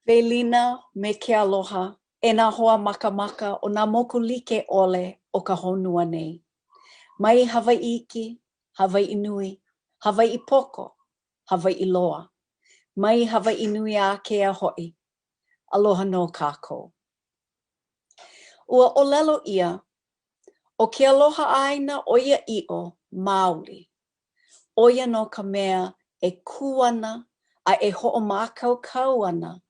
Velina me ke aloha, e nā hoa makamaka o nā moku like ole o ka honua nei. Mai Hawaiʻi iki, Hawaiʻi nui, Hawaiʻi poko, Hawaiʻi loa. Mai Hawaiʻi nui a kea hoʻi. Aloha no kākou. Ua ʻōlelo ia, o ke aloha ʻāina o ia iʻo maoli. O ia no ka mea e kū ana a e hoʻomākaukau ana.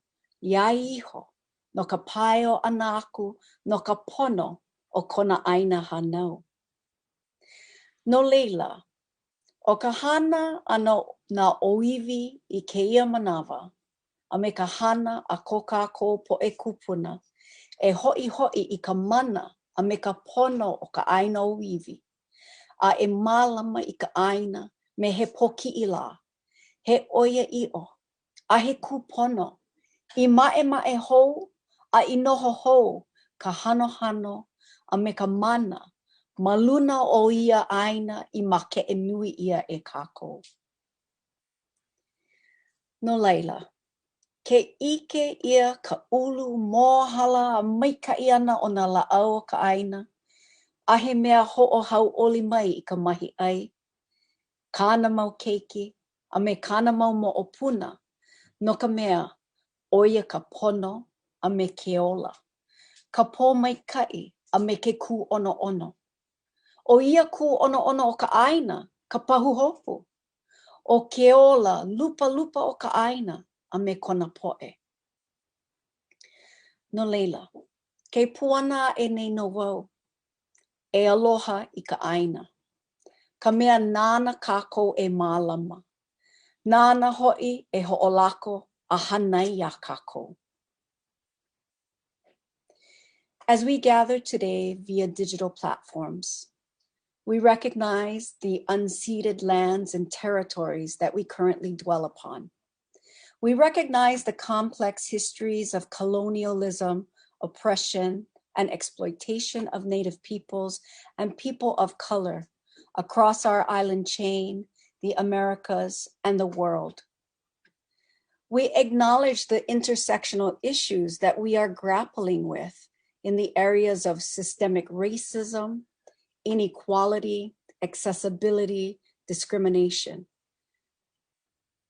Ia iho, no ka paio ana aku, no ka pono o kona ʻāina hanau. No leila, o ka hana ana nā ʻōiwi i kēia manawa, a me ka hana a ko kākou po e kupuna, e hoʻi hoʻi i ka mana a me ka pono o ka ʻāina ʻōiwi, a e mālama i ka ʻāina me he pokiʻi lā, he ʻoia iʻo, a he kūpono, I maʻe hou, a I noho hou ka hano a me ka mana, ma luna o ia ʻāina I make e nui ia e kākou. No laila, ke ike ia ka ulu mōhala a maikaʻi ana o nā laʻau o ka ʻāina, a he mea hoʻohauʻoli mai I ka mahi ʻai, kāna mau keiki, a me kāna mau moʻopuna, no ka mea, o ia ka pono a me ke ola, ka pō maikaʻi a me ke kū ono. O ia kū ono o ka ʻāina, ka pahu hopu. O ke ola lupa o ka ʻāina a me kona poʻe. No leila, ke puana e nei no wau, e aloha I ka ʻāina. Ka mea nāna kākou e mālama. Nāna hoʻi e hoʻolako a hanai ya kākou. As we gather today via digital platforms, we recognize the unceded lands and territories that we currently dwell upon. We recognize the complex histories of colonialism, oppression, and exploitation of Native peoples and people of color across our island chain, the Americas, and the world. We acknowledge the intersectional issues that we are grappling with in the areas of systemic racism, inequality, accessibility, discrimination.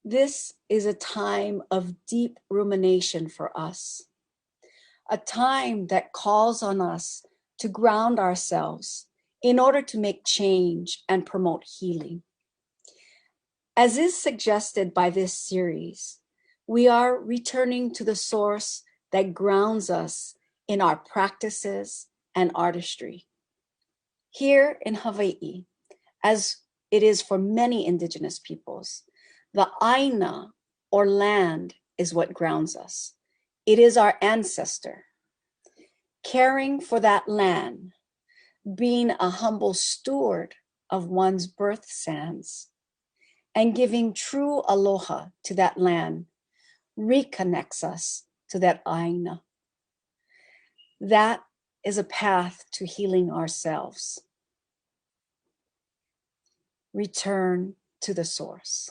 This is a time of deep rumination for us, a time that calls on us to ground ourselves in order to make change and promote healing. As is suggested by this series, we are returning to the source that grounds us in our practices and artistry. Here in Hawaiʻi, as it is for many indigenous peoples, the ʻāina, or land, is what grounds us. It is our ancestor. Caring for that land, being a humble steward of one's birth sands, and giving true aloha to that land reconnects us to that ʻāina. That is a path to healing ourselves. Return to the source.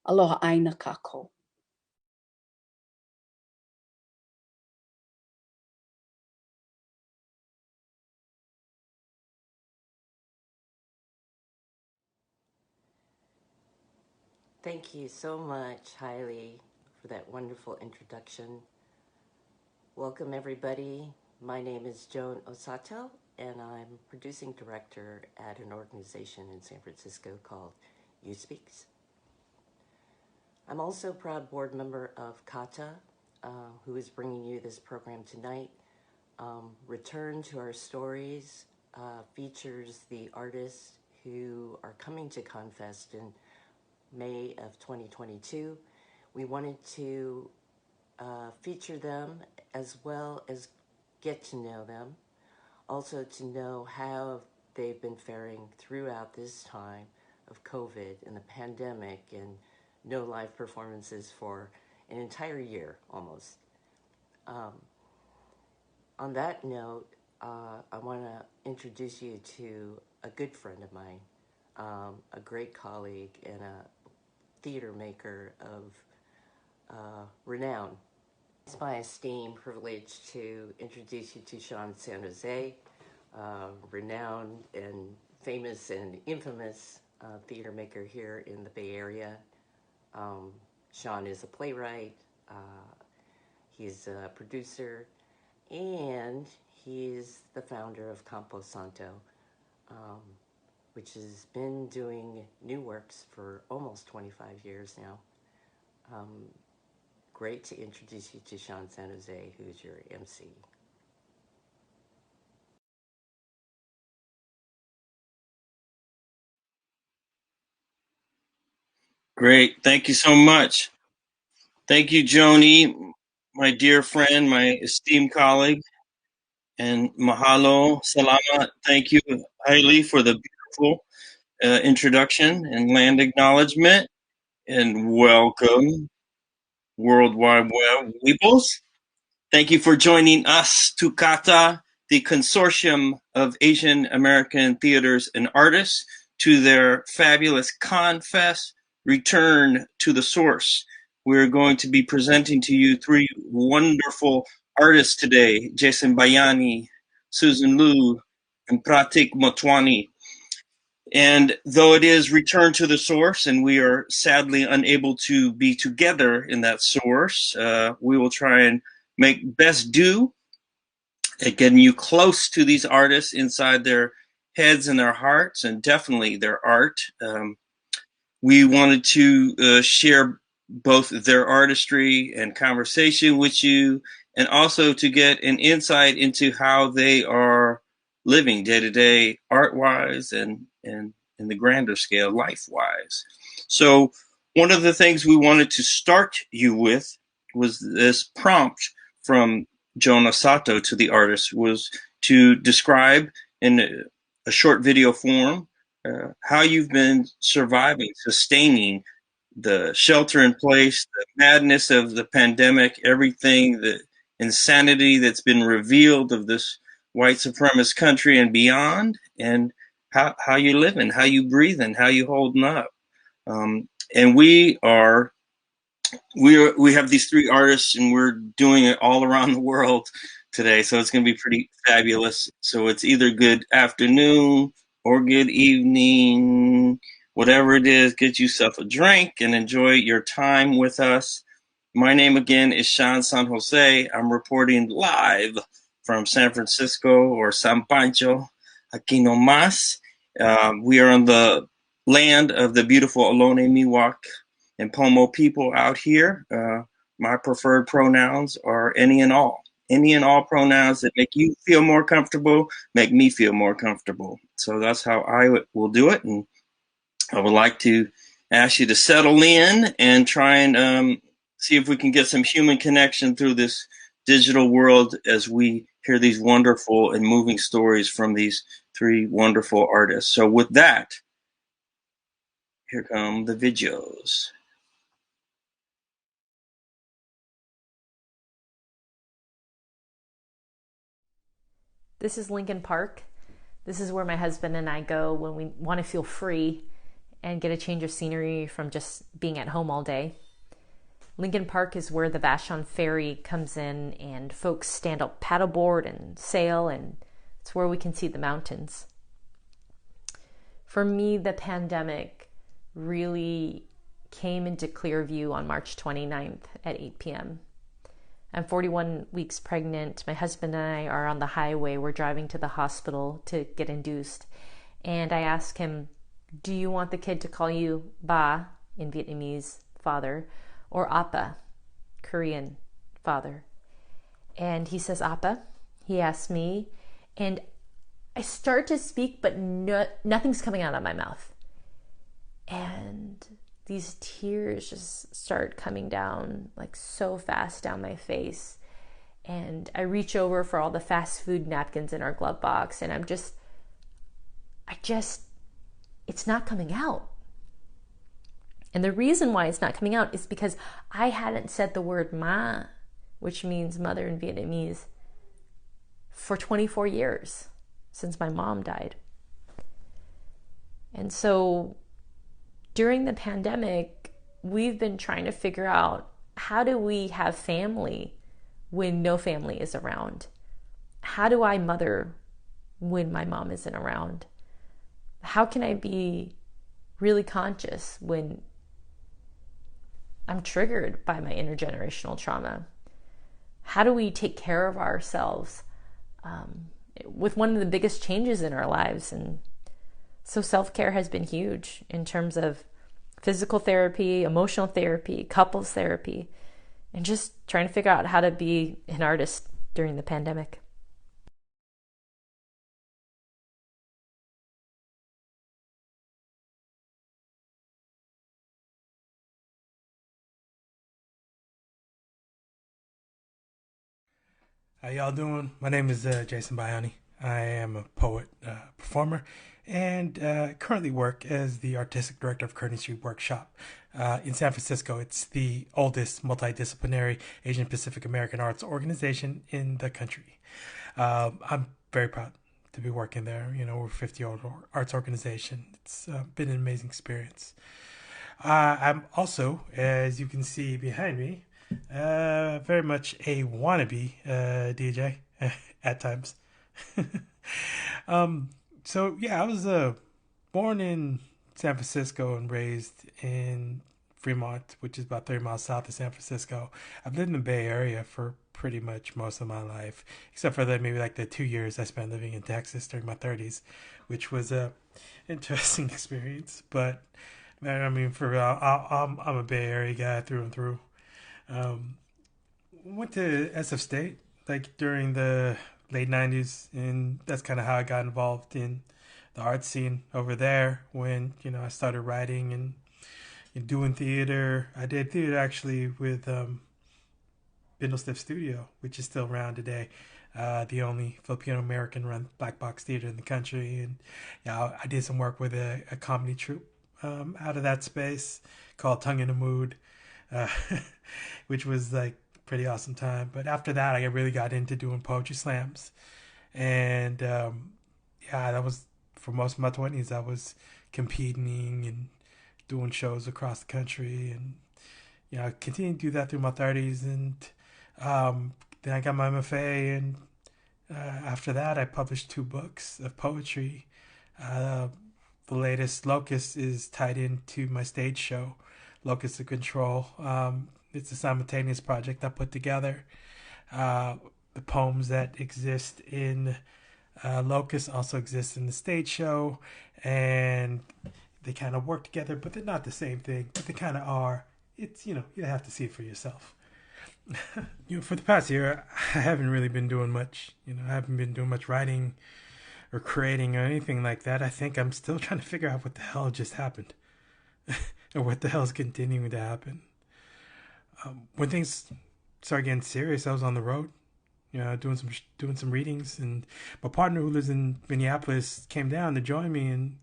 Aloha ʻāina kākou. Thank you so much, Hailey, for that wonderful introduction. Welcome, everybody. My name is Joan Osato, and I'm producing director at an organization in San Francisco called You Speaks. I'm also a proud board member of CAATA, who is bringing you this program tonight. Return to Our Stories features the artists who are coming to ConFest in May of 2022. We wanted to feature them as well as get to know them, also to know how they've been faring throughout this time of COVID and the pandemic and no live performances for an entire year almost. On that note, I want to introduce you to a good friend of mine, a great colleague and a theater maker of renown. It's my esteemed privilege to introduce you to Sean San Jose, renowned and famous and infamous theater maker here in the Bay Area. Sean is a playwright, he's a producer, and he's the founder of Campo Santo, which has been doing new works for almost 25 years now. Great to introduce you to Sean San Jose, who's your MC. Great. Thank you so much. Thank you, Joni, my dear friend, my esteemed colleague, and mahalo, salamat. Thank you, Hailey, for the beautiful introduction and land acknowledgement. And welcome, World Wide Web Weebles. Thank you for joining us to CAATA, the Consortium of Asian American Theaters and Artists, to their fabulous ConFest, Return to the Source. We're going to be presenting to you three wonderful artists today, Jason Bayani, Susan Lieu, and Pratik Motwani. And though it is Return to the Source, and we are sadly unable to be together in that source, we will try and make best do at getting you close to these artists inside their heads and their hearts, and definitely their art. We wanted to share both their artistry and conversation with you, and also to get an insight into how they are living day-to-day art-wise and in the grander scale life-wise. So one of the things we wanted to start you with was this prompt from Joan Osato to the artist, was to describe in a short video form how you've been surviving, sustaining the shelter in place, the madness of the pandemic, everything, the insanity that's been revealed of this white supremacist country and beyond, and how you living, how you breathing, how you holding up. And we are we have these three artists, and we're doing it all around the world today. So it's going to be pretty fabulous. So it's either good afternoon or good evening, whatever it is. Get yourself a drink and enjoy your time with us. My name again is Sean San Jose. I'm reporting live from San Francisco, or San Pancho, aquí no más. We are on the land of the beautiful Ohlone, Miwok, and Pomo people out here. My preferred pronouns are any and all. Any and all pronouns that make you feel more comfortable make me feel more comfortable. So that's how I will do it. And I would like to ask you to settle in and try and see if we can get some human connection through this digital world as we hear these wonderful and moving stories from these three wonderful artists. So with that, here come the videos. This is Lincoln Park. This is where my husband and I go when we want to feel free and get a change of scenery from just being at home all day. Lincoln Park is where the Vashon Ferry comes in and folks stand up paddleboard and sail, and it's where we can see the mountains. For me, the pandemic really came into clear view on March 29th at 8 p.m. I'm 41 weeks pregnant. My husband and I are on the highway. We're driving to the hospital to get induced. And I ask him, do you want the kid to call you Ba in Vietnamese, father, or Appa, Korean, father? And he says Appa. He asks me, and I start to speak, but nothing's coming out of my mouth. And these tears just start coming down like so fast down my face. And I reach over for all the fast food napkins in our glove box, and it's not coming out. And the reason why it's not coming out is because I hadn't said the word ma, which means mother in Vietnamese, for 24 years since my mom died. And so during the pandemic, we've been trying to figure out, how do we have family when no family is around? How do I mother when my mom isn't around? How can I be really conscious when I'm triggered by my intergenerational trauma? How do we take care of ourselves with one of the biggest changes in our lives? And so self-care has been huge in terms of physical therapy, emotional therapy, couples therapy, and just trying to figure out how to be an artist during the pandemic. How y'all doing? My name is Jason Bayani. I am a poet, performer, and currently work as the artistic director of Kearney Street Workshop in San Francisco. It's the oldest multidisciplinary Asian Pacific American arts organization in the country. I'm very proud to be working there. You know, we're a 50-year-old arts organization. It's been an amazing experience. I'm also, as you can see behind me, very much a wannabe DJ at times. So yeah, I was born in San Francisco and raised in Fremont, which is about 30 miles south of San Francisco. I've lived in the Bay Area for pretty much most of my life, except for maybe like the 2 years I spent living in Texas during my 30s, which was a interesting experience. But man, I mean, for real, I'm a Bay Area guy through and through. Went to SF State like during the late 90s, and that's kind of how I got involved in the art scene over there when, you know, I started writing and doing theater. I did theater actually with Bindlestiff Studio, which is still around today, the only Filipino-American run black box theater in the country. And yeah, I did some work with a comedy troupe out of that space called Tongue in the Mood, which was like pretty awesome time. But after that, I really got into doing poetry slams, and yeah, that was for most of my 20s. I was competing and doing shows across the country, and I continued to do that through my 30s, and then I got my MFA, and after that, I published 2 books of poetry. The latest, Locus, is tied into my stage show, Locus of Control. It's a simultaneous project I put together. The poems that exist in Locus also exist in the stage show, and they kind of work together, but they're not the same thing, but they kind of are. It's, you have to see it for yourself. For the past year, I haven't really been doing much. I haven't been doing much writing or creating or anything like that. I think I'm still trying to figure out what the hell just happened or what the hell is continuing to happen. When things started getting serious, I was on the road, doing some readings, and my partner who lives in Minneapolis came down to join me, and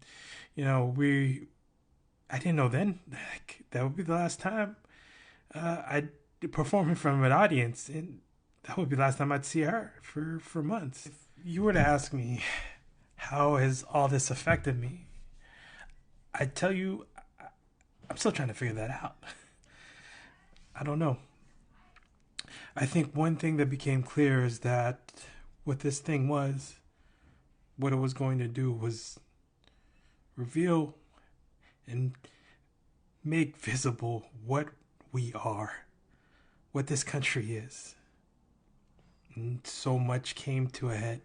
I didn't know then that would be the last time I'd perform in front of an audience, and that would be the last time I'd see her for months. If you were to ask me how has all this affected me, I'd tell you I'm still trying to figure that out. I don't know. I think one thing that became clear is that what this thing was, what it was going to do was reveal and make visible what we are, what this country is. And so much came to a head.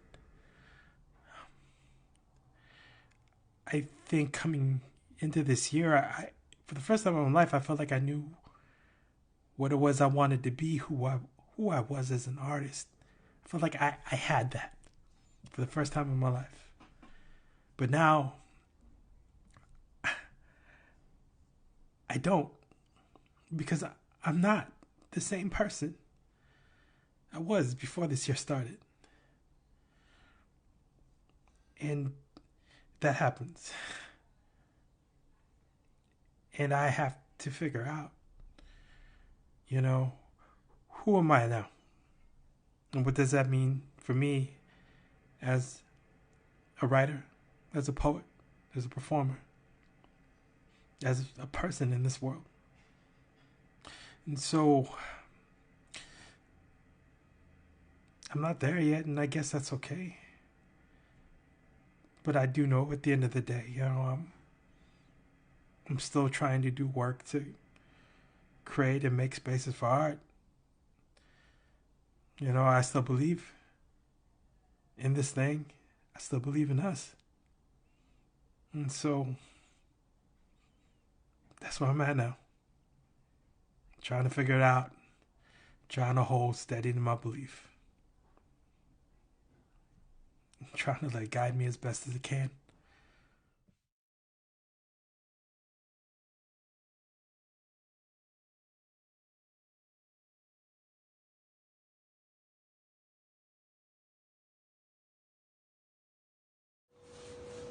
I think coming into this year, I for the first time in my life, I felt like I knew what it was I wanted to be, who I was as an artist. I felt like I had that for the first time in my life. But now, I don't, because I'm not the same person I was before this year started. And that happens. And I have to figure out, who am I now? And what does that mean for me as a writer, as a poet, as a performer, as a person in this world? And so I'm not there yet, and I guess that's okay. But I do know at the end of the day, I'm still trying to do work to create and make spaces for art. I still believe in this thing. I still believe in us. And so that's where I'm at now. Trying to figure it out. Trying to hold steady to my belief. Trying to let it guide me as best as it can.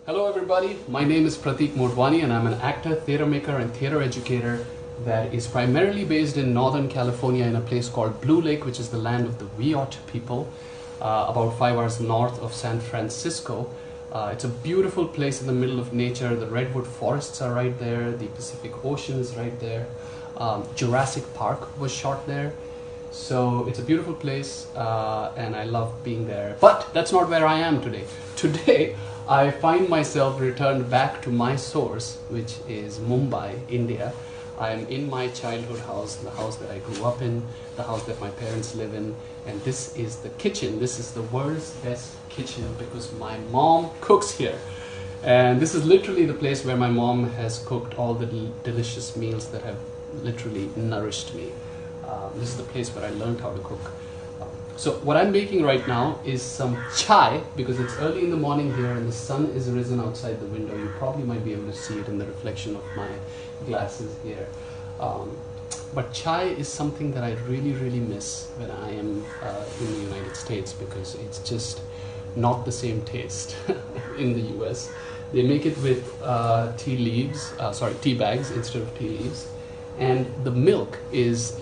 Hello everybody, my name is Pratik Motwani and I'm an actor, theatre maker and theatre educator that is primarily based in Northern California in a place called Blue Lake, which is the land of the Viot people, about 5 hours north of San Francisco. It's a beautiful place in the middle of nature. The redwood forests are right there, the Pacific Ocean is right there. Jurassic Park was shot there. So it's a beautiful place and I love being there. But that's not where I am today. Today, I find myself returned back to my source, which is Mumbai, India. I am in my childhood house, the house that I grew up in, the house that my parents live in, and this is the kitchen. This is the world's best kitchen because my mom cooks here. And this is literally the place where my mom has cooked all the delicious meals that have literally nourished me. This is the place where I learned how to cook. So what I'm making right now is some chai, because it's early in the morning here and the sun is risen outside the window. You probably might be able to see it in the reflection of my glasses here. But chai is something that I really, really miss when I am in the United States, because it's just not the same taste in the US. They make it with tea bags instead of tea leaves, and the milk is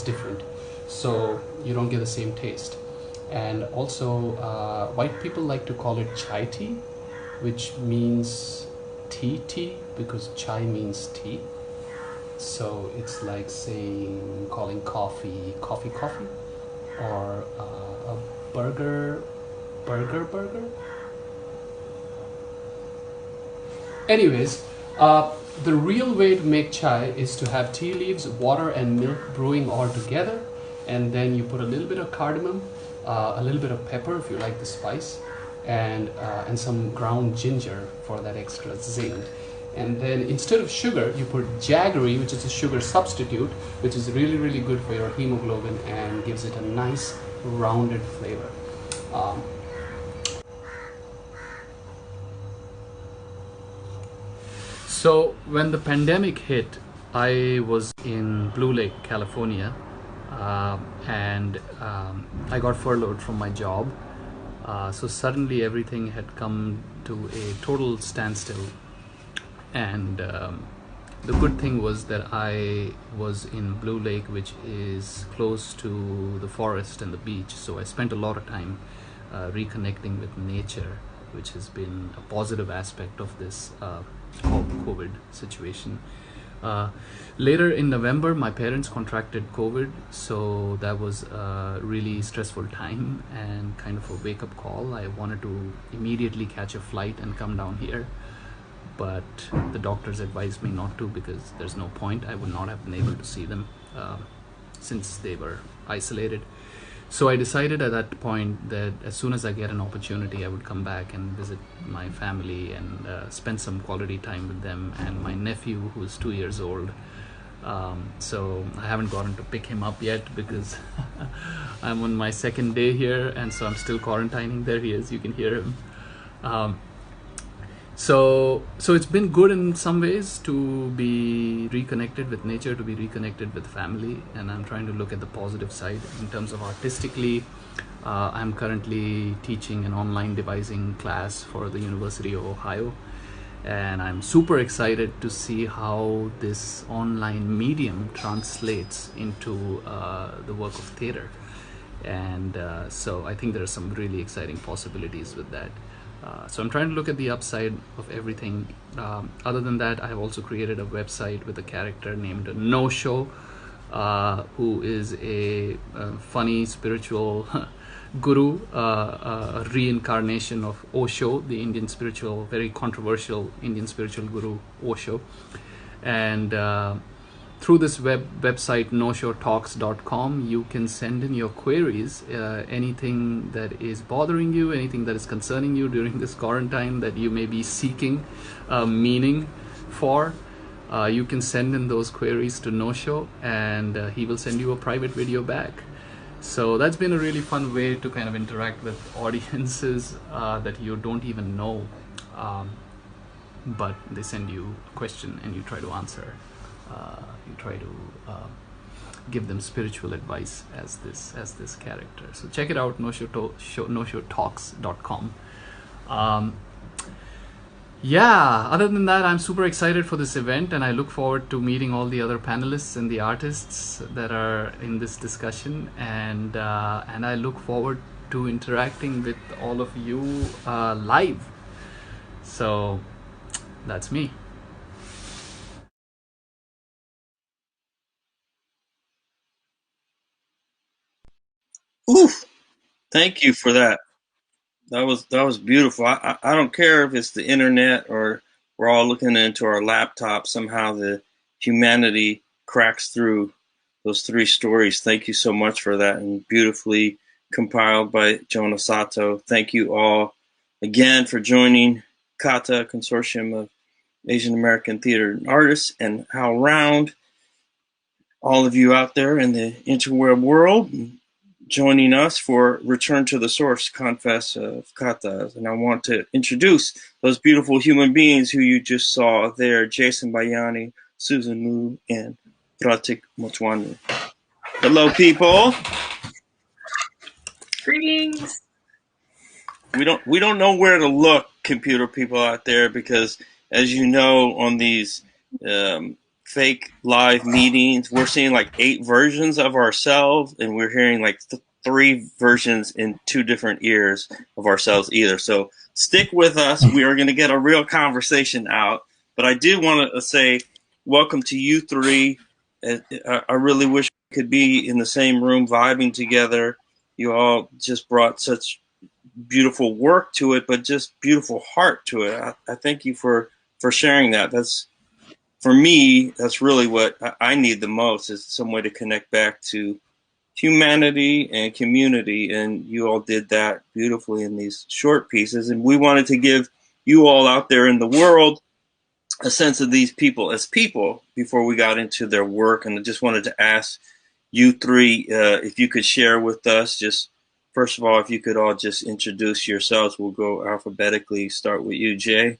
different. So you don't get the same taste. And also white people like to call it chai tea, which means tea, because chai means tea. So it's like saying, calling coffee, coffee, coffee, or a burger, burger, burger. Anyways, the real way to make chai is to have tea leaves, water, and milk brewing all together, and then you put a little bit of cardamom, a little bit of pepper if you like the spice, and some ground ginger for that extra zing. And then instead of sugar, you put jaggery, which is a sugar substitute, which is really, really good for your hemoglobin and gives it a nice rounded flavor. So when the pandemic hit, I was in Blue Lake, California, and I got furloughed from my job. So suddenly everything had come to a total standstill. And the good thing was that I was in Blue Lake, which is close to the forest and the beach. So I spent a lot of time reconnecting with nature, which has been a positive aspect of this whole COVID situation. Later in November, my parents contracted COVID, so that was a really stressful time and kind of a wake-up call. I wanted to immediately catch a flight and come down here, but the doctors advised me not to because there's no point. I would not have been able to see them since they were isolated. So I decided at that point that as soon as I get an opportunity, I would come back and visit my family and spend some quality time with them and my nephew, who is 2 years old. So I haven't gotten to pick him up yet because I'm on my second day here, and so I'm still quarantining. There he is, you can hear him. So it's been good in some ways to be reconnected with nature, to be reconnected with family, and I'm trying to look at the positive side in terms of artistically. I'm currently teaching an online devising class for the University of Ohio, and I'm super excited to see how this online medium translates into the work of theater. And so I think there are some really exciting possibilities with that. So I'm trying to look at the upside of everything. Other than that, I have also created a website with a character named No Show, who is a funny spiritual guru, a reincarnation of Osho, the Indian spiritual, very controversial Indian spiritual guru Osho. And through this website, noshowtalks.com, you can send in your queries, anything that is bothering you, anything that is concerning you during this quarantine that you may be seeking meaning for. You can send in those queries to No-Show, and he will send you a private video back. So that's been a really fun way to kind of interact with audiences that you don't even know, but they send you a question and you try to answer. You try to give them spiritual advice as this character. So check it out, noshowtalks.com. Yeah, other than that, I'm super excited for this event, and I look forward to meeting all the other panelists and the artists that are in this discussion, and I look forward to interacting with all of you live. So that's me. Oof. Thank you for that. That was beautiful. I don't care if it's the internet or we're all looking into our laptop. Somehow the humanity cracks through those three stories. Thank you so much for that, and beautifully compiled by Joan Osato. Thank you all again for joining CAATA, Consortium of Asian American Theater Artists, and HowlRound. All of you out there in the interweb world, joining us for Return to the Source, ConFest of CAATA. And I want to introduce those beautiful human beings who you just saw there, Jason Bayani, Susan Lieu, and Pratik Motwani. Hello, people. Greetings. We don't know where to look, computer people out there, because as you know, on these fake live meetings, we're seeing like 8 versions of ourselves, and we're hearing like 3 versions in 2 different ears of ourselves either. So stick with us. We are going to get a real conversation out. But I did want to say welcome to you three. I really wish we could be in the same room vibing together. You all just brought such beautiful work to it, but just beautiful heart to it. I thank you for sharing that. That's, for me, that's really what I need the most, is some way to connect back to humanity and community. And you all did that beautifully in these short pieces. And we wanted to give you all out there in the world a sense of these people as people before we got into their work. And I just wanted to ask you three if you could share with us, just first of all, if you could all just introduce yourselves. We'll go alphabetically. Start with you, Jay.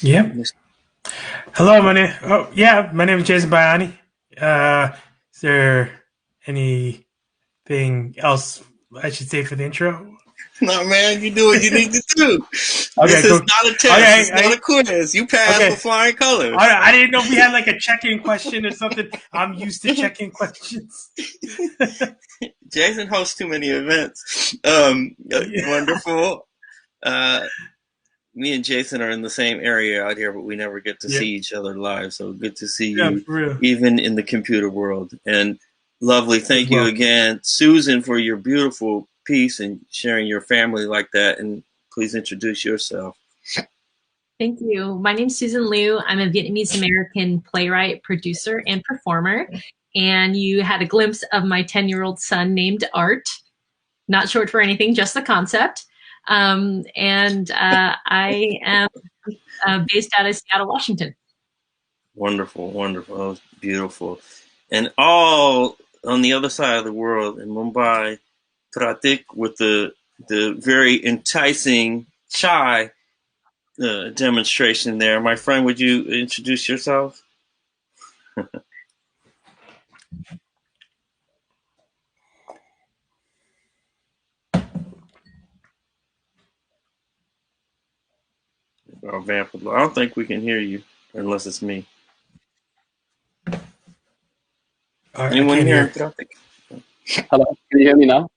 Yeah. Hello, my name is Jason Bayani. Is there anything else I should say for the intro? No, man, you do what you need to do. Okay, this is not a test. It's not a quiz. You passed with flying colors. I didn't know if we had like a check-in question or something. I'm used to check-in questions. Jason hosts too many events. Wonderful. Me and Jason are in the same area out here, but we never get to see each other live. So good to see you, even in the computer world. And lovely. Thank you again, Susan, for your beautiful piece and sharing your family like that. And please introduce yourself. Thank you. My name's Susan Lieu. I'm a Vietnamese-American playwright, producer, and performer. And you had a glimpse of my 10-year-old son named Art. Not short for anything, just the concept. I am based out of Seattle, Washington. Wonderful, wonderful. That was beautiful. And all on the other side of the world in Mumbai, Pratik with the very enticing chai demonstration there. My friend, would you introduce yourself? I don't think we can hear you unless it's me. Anyone here? Hello, can you hear me now?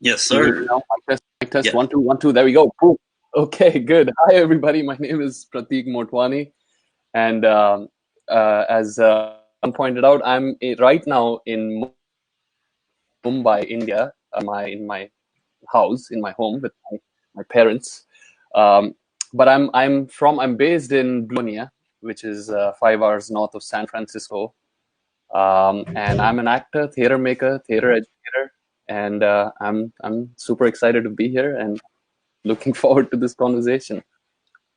Yes, sir. Mic test. 1 2 1 2. There we go. Cool. Okay, good. Hi, everybody. My name is Pratik Motwani, and as pointed out, I'm right now in Mumbai, India. In my house, in my home with my parents. But I'm based in Bologna, which is 5 hours north of San Francisco. And I'm an actor, theater maker, theater educator, and I'm super excited to be here and looking forward to this conversation.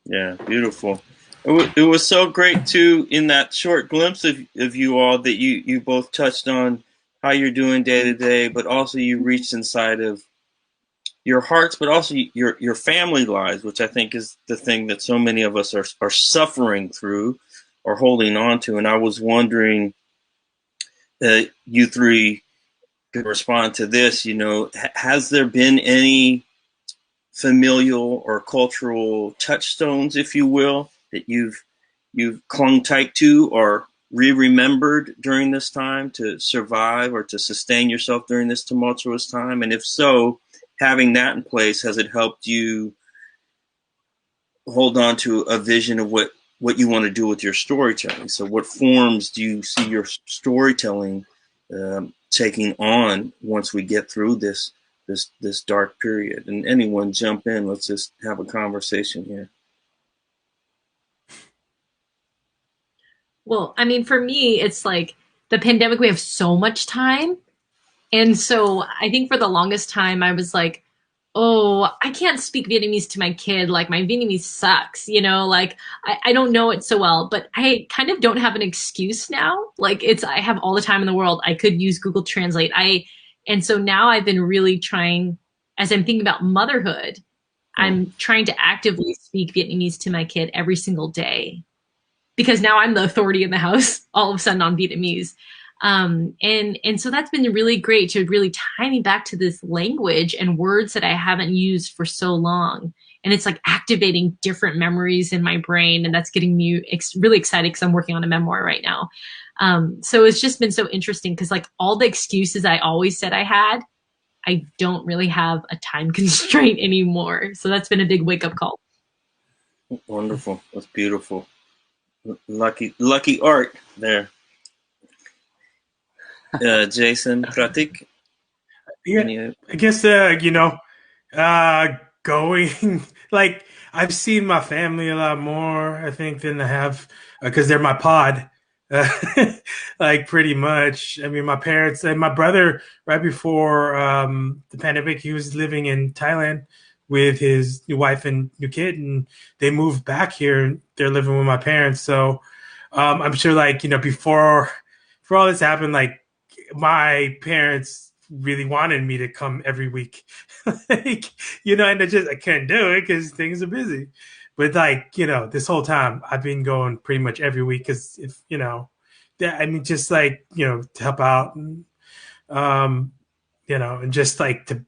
Yeah, beautiful. It was so great too, in that short glimpse of you all, that you both touched on how you're doing day to day, but also you reached inside of your hearts, but also your family lives, which I think is the thing that so many of us are suffering through or holding on to. And I was wondering, you three could respond to this, has there been any familial or cultural touchstones, if you will, that you've clung tight to or remembered during this time to survive or to sustain yourself during this tumultuous time? And if so, having that in place, has it helped you hold on to a vision of what you want to do with your storytelling? So what forms do you see your storytelling taking on once we get through this dark period? And anyone jump in. Let's just have a conversation here. Well, I mean, for me, it's like the pandemic, we have so much time. And so I think for the longest time, I was like, oh, I can't speak Vietnamese to my kid. Like, my Vietnamese sucks, like I don't know it so well, but I kind of don't have an excuse now. Like, I have all the time in the world. I could use Google Translate. And so now I've been really trying, as I'm thinking about motherhood, I'm trying to actively speak Vietnamese to my kid every single day, because now I'm the authority in the house all of a sudden on Vietnamese. And so that's been really great to really tie me back to this language and words that I haven't used for so long. And it's like activating different memories in my brain. And that's getting me really excited because I'm working on a memoir right now. So it's just been so interesting because like all the excuses I always said I had, I don't really have a time constraint anymore. So that's been a big wake up call. Wonderful. That's beautiful. lucky art there. Jason, Pratik? Yeah, I guess, going, like, I've seen my family a lot more, I think, than I have, because they're my pod. Like, pretty much. I mean, my parents and my brother, right before the pandemic, he was living in Thailand with his new wife and new kid, and they moved back here, and they're living with my parents. So I'm sure, like, before all this happened, like, my parents really wanted me to come every week. Like, and I couldn't do it because things are busy. But, like, this whole time I've been going pretty much every week because just like, to help out and, and just like to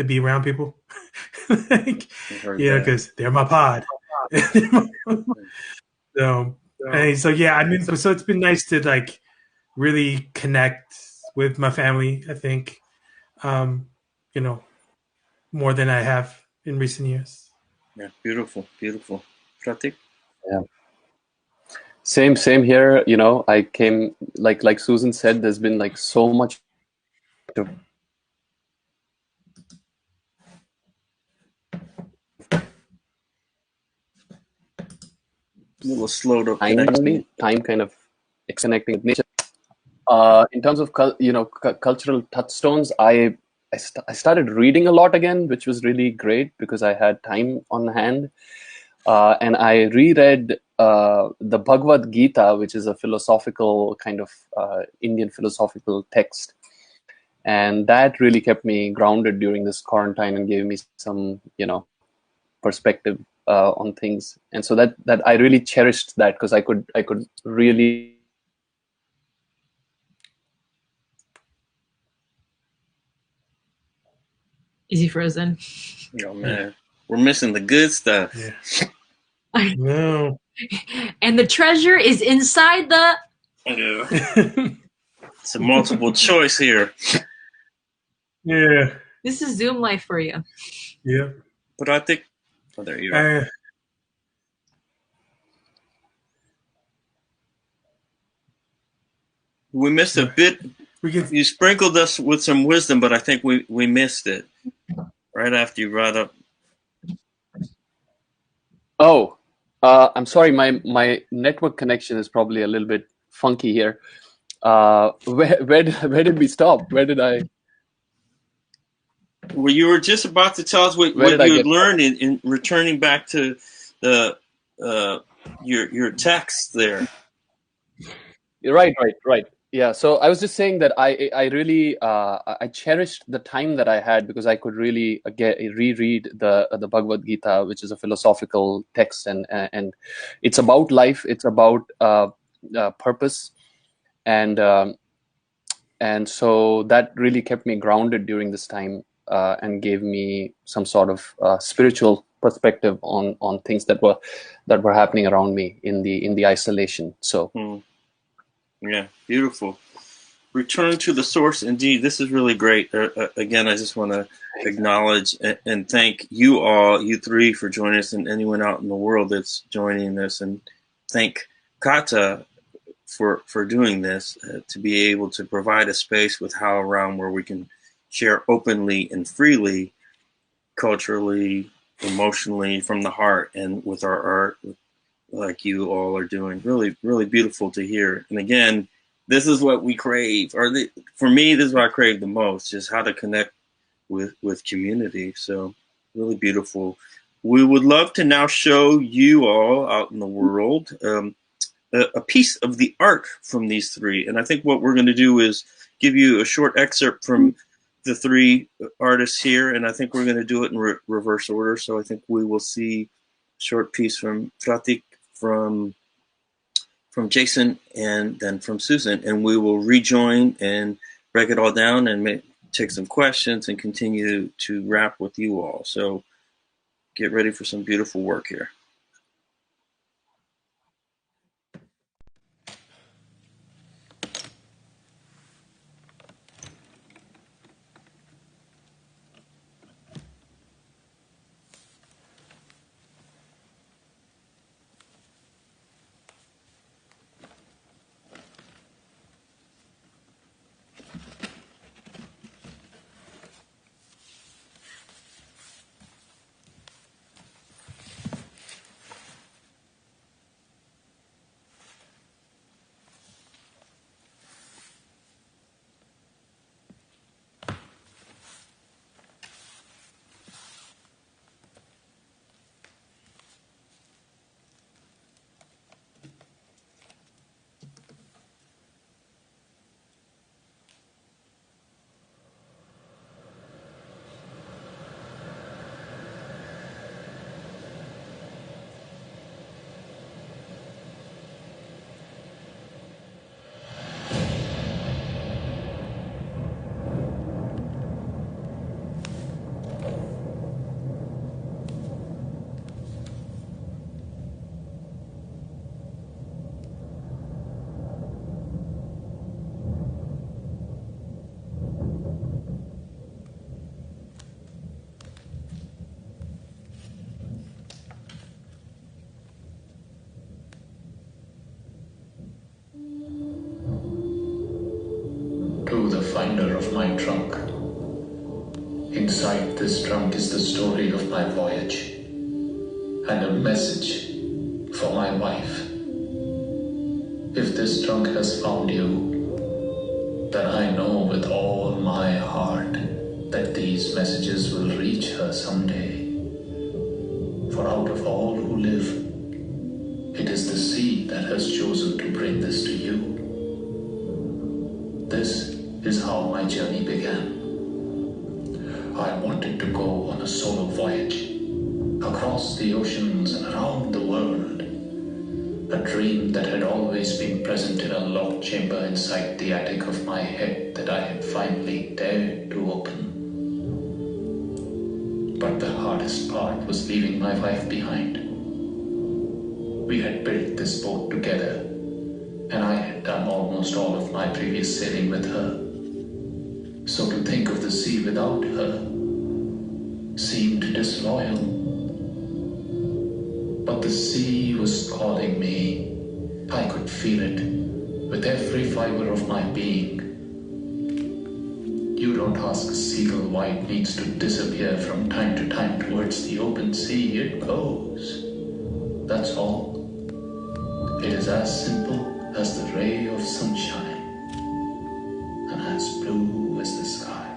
be around people. Like, because they're my pod. So, yeah, I mean, so it's been nice to, like, really connect with my family, I think, more than I have in recent years. Yeah, beautiful. Pratik? Yeah. Same here. I came, like Susan said, there's been like so much to A little slowed up time kind of connecting with nature. In terms of cultural touchstones, I started reading a lot again, which was really great because I had time on hand, and I reread the Bhagavad Gita, which is a philosophical kind of Indian philosophical text, and that really kept me grounded during this quarantine and gave me some perspective on things. And so that I really cherished that because I could really. Is he frozen? Oh man, we're missing the good stuff. Yeah. I know. And the treasure is inside the. It's a multiple choice here. Yeah. This is Zoom life for you. Yeah. But I think. Oh, there you are. We missed a bit. You sprinkled us with some wisdom, but I think we missed it right after you brought up. Oh, I'm sorry. My network connection is probably a little bit funky here. Where did we stop? Where did I? Well, you were just about to tell us what you had learned in returning back to the your text there. Right. Yeah. So I was just saying that I really I cherished the time that I had because I could really reread the Bhagavad Gita, which is a philosophical text, and it's about life. It's about purpose, and so that really kept me grounded during this time and gave me some sort of spiritual perspective on things that were happening around me in the isolation. So. Yeah, beautiful. Return to the source. Indeed, this is really great. Again, I just want to acknowledge and thank you all, you three, for joining us, and anyone out in the world that's joining us, and thank CAATA for doing this, to be able to provide a space with HowlRound where we can share openly and freely, culturally, emotionally, from the heart, and with our art, like you all are doing. Really, really beautiful to hear. And again, this is what we crave, for me, this is what I crave the most, just how to connect with community. So really beautiful. We would love to now show you all out in the world a piece of the art from these three. And I think what we're going to do is give you a short excerpt from the three artists here. And I think we're going to do it in reverse order. So I think we will see a short piece from Pratik, from Jason, and then from Susan, and we will rejoin and break it all down and take some questions and continue to wrap with you all. So get ready for some beautiful work here. to the finder of my trunk. Inside this trunk is the story of my voyage and a message for my wife. If this trunk has found you, then I know with all my heart that these messages will reach her someday. For out of all who live, it is the sea that has chosen to bring this to you. This is how my journey began. I wanted to go on a solo voyage, across the oceans and around the world. A dream that had always been present in a locked chamber inside the attic of my head that I had finally dared to open. But the hardest part was leaving my wife behind. We had built this boat together, and I had done almost all of my previous sailing with her. So to think of the sea without her seemed disloyal. But the sea was calling me. I could feel it with every fiber of my being. You don't ask a seagull why it needs to disappear from time to time towards the open sea. It goes. That's all. It is as simple as the ray of sunshine and as blue as the sky.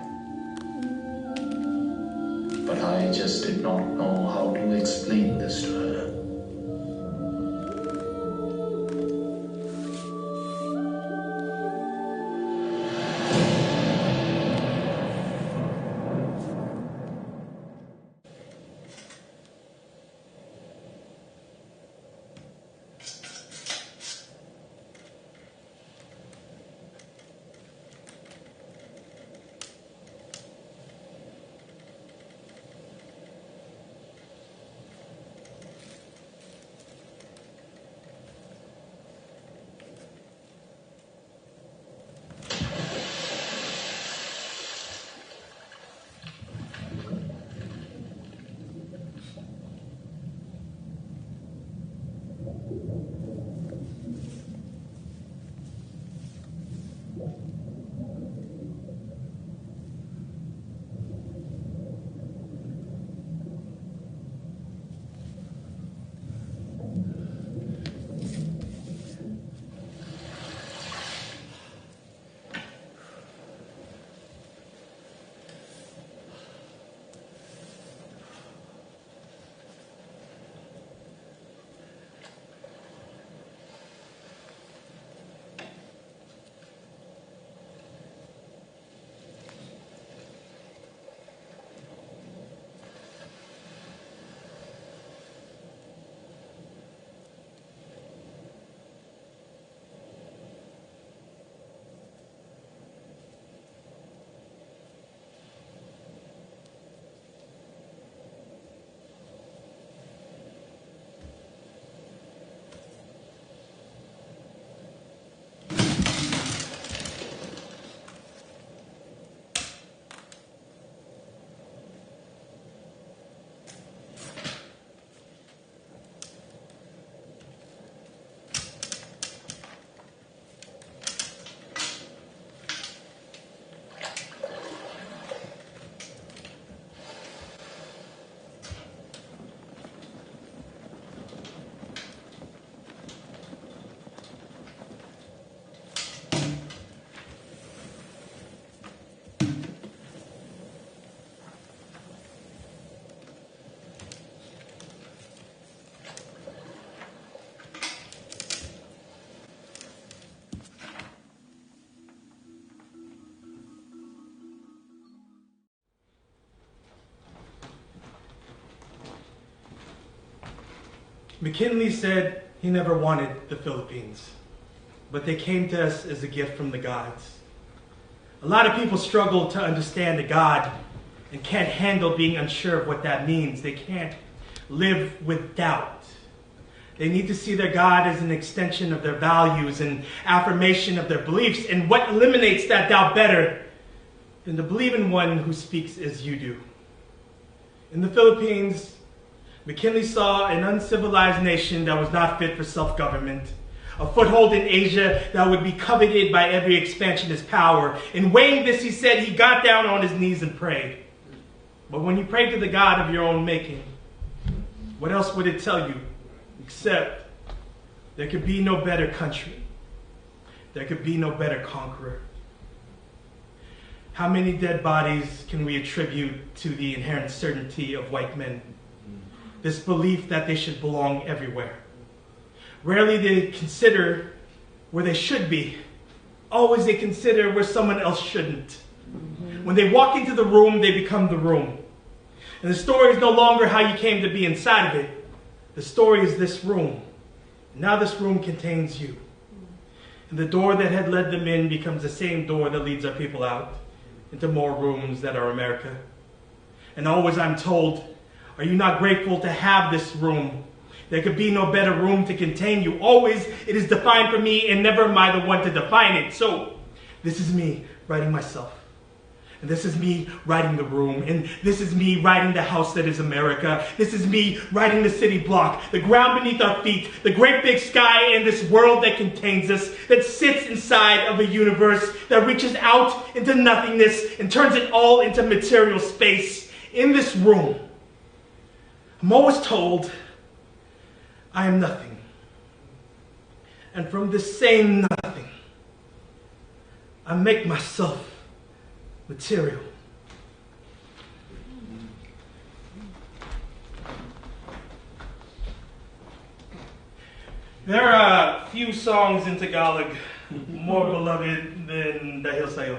But I just did not know how to explain this to her. McKinley said he never wanted the Philippines, but they came to us as a gift from the gods. A lot of people struggle to understand a God and can't handle being unsure of what that means. They can't live with doubt. They need to see their God as an extension of their values and affirmation of their beliefs. And what eliminates that doubt better than to believe in one who speaks as you do? In the Philippines, McKinley saw an uncivilized nation that was not fit for self-government, a foothold in Asia that would be coveted by every expansionist power. In weighing this, he said he got down on his knees and prayed. But when you pray to the God of your own making, what else would it tell you except there could be no better country, there could be no better conqueror? How many dead bodies can we attribute to the inherent certainty of white men? This belief that they should belong everywhere. Rarely they consider where they should be. Always they consider where someone else shouldn't. When they walk into the room, they become the room. And the story is no longer how you came to be inside of it. The story is this room. Now this room contains you. And the door that had led them in becomes the same door that leads our people out into more rooms that are America. And always I'm told, are you not grateful to have this room? There could be no better room to contain you. Always it is defined for me, and never am I the one to define it. So this is me writing myself. And this is me writing the room. And this is me writing the house that is America. This is me writing the city block, the ground beneath our feet, the great big sky, and this world that contains us, that sits inside of a universe that reaches out into nothingness and turns it all into material space. In this room, I'm always told I am nothing. And from this same nothing, I make myself material. There are few songs in Tagalog more beloved than Dahil Sa'yo.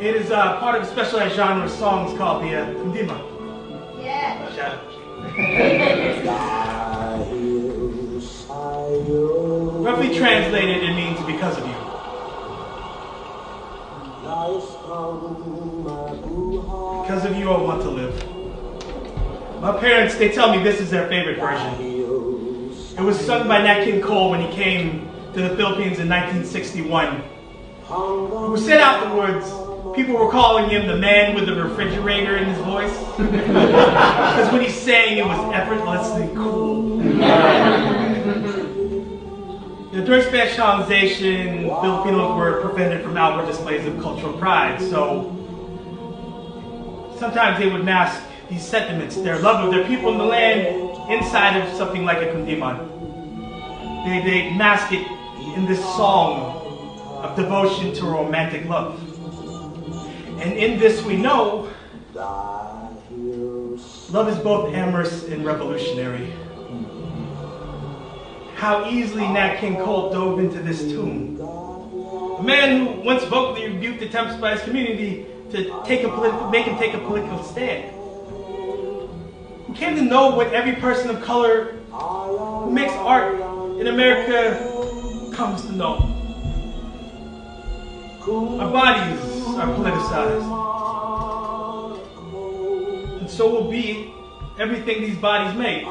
It is part of a specialized genre of songs called the Kundima. Yeah. Shout out. Roughly translated, it means because of you. Because of you, I want to live. My parents, they tell me this is their favorite version. It was sung by Nat King Cole when he came to the Philippines in 1961. Who said afterwards, people were calling him the man with the refrigerator in his voice. Because when he sang, it was effortlessly cool. During Spanish colonization, Filipinos were prevented from outward displays of cultural pride. So sometimes they would mask these sentiments, their love of their people in the land, inside of something like a kundiman. They mask it in this song of devotion to romantic love. And in this we know love is both amorous and revolutionary. How easily Nat King Cole dove into this tune. A man who once vocally rebuked attempts by his community to make him take a political stand. Who came to know what every person of color who makes art in America comes to know. Our bodies are politicized. And so will be everything these bodies make.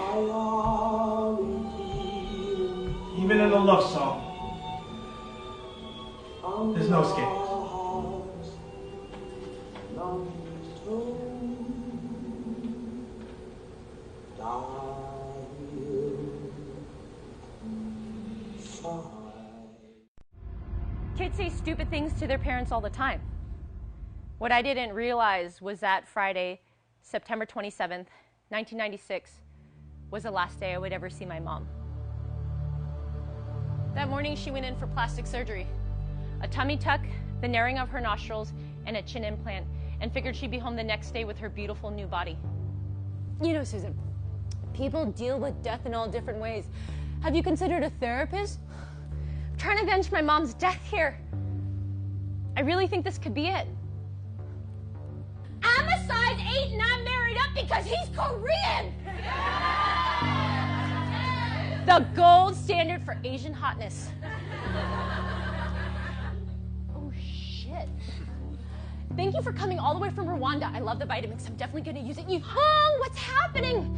Even in a love song, there's no escape. Kids say stupid things to their parents all the time. What I didn't realize was that Friday, September 27th, 1996, was the last day I would ever see my mom. That morning, she went in for plastic surgery, a tummy tuck, the narrowing of her nostrils, and a chin implant, and figured she'd be home the next day with her beautiful new body. You know, Susan, people deal with death in all different ways. Have you considered a therapist? I'm trying to avenge my mom's death here. I really think this could be it. I'm a size 8 and I'm married up because he's Korean! The gold standard for Asian hotness. Oh, shit. Thank you for coming all the way from Rwanda. I love the Vitamix. I'm definitely going to use it. Hong, what's happening?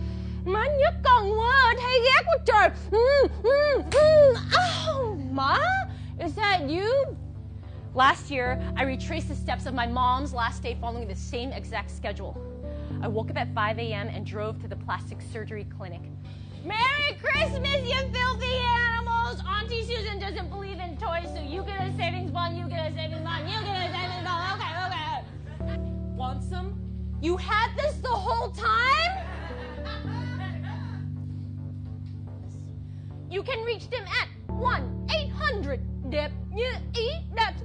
Oh, Ma? Is that you? Last year, I retraced the steps of my mom's last day following the same exact schedule. I woke up at 5 a.m. and drove to the plastic surgery clinic. Merry Christmas, you filthy animals! Auntie Susan doesn't believe in toys, so you get a savings bond, you get a savings bond, you get a savings bond. Okay. Want some? You had this the whole time? You can reach them at 1-800-DEP-U-E. That's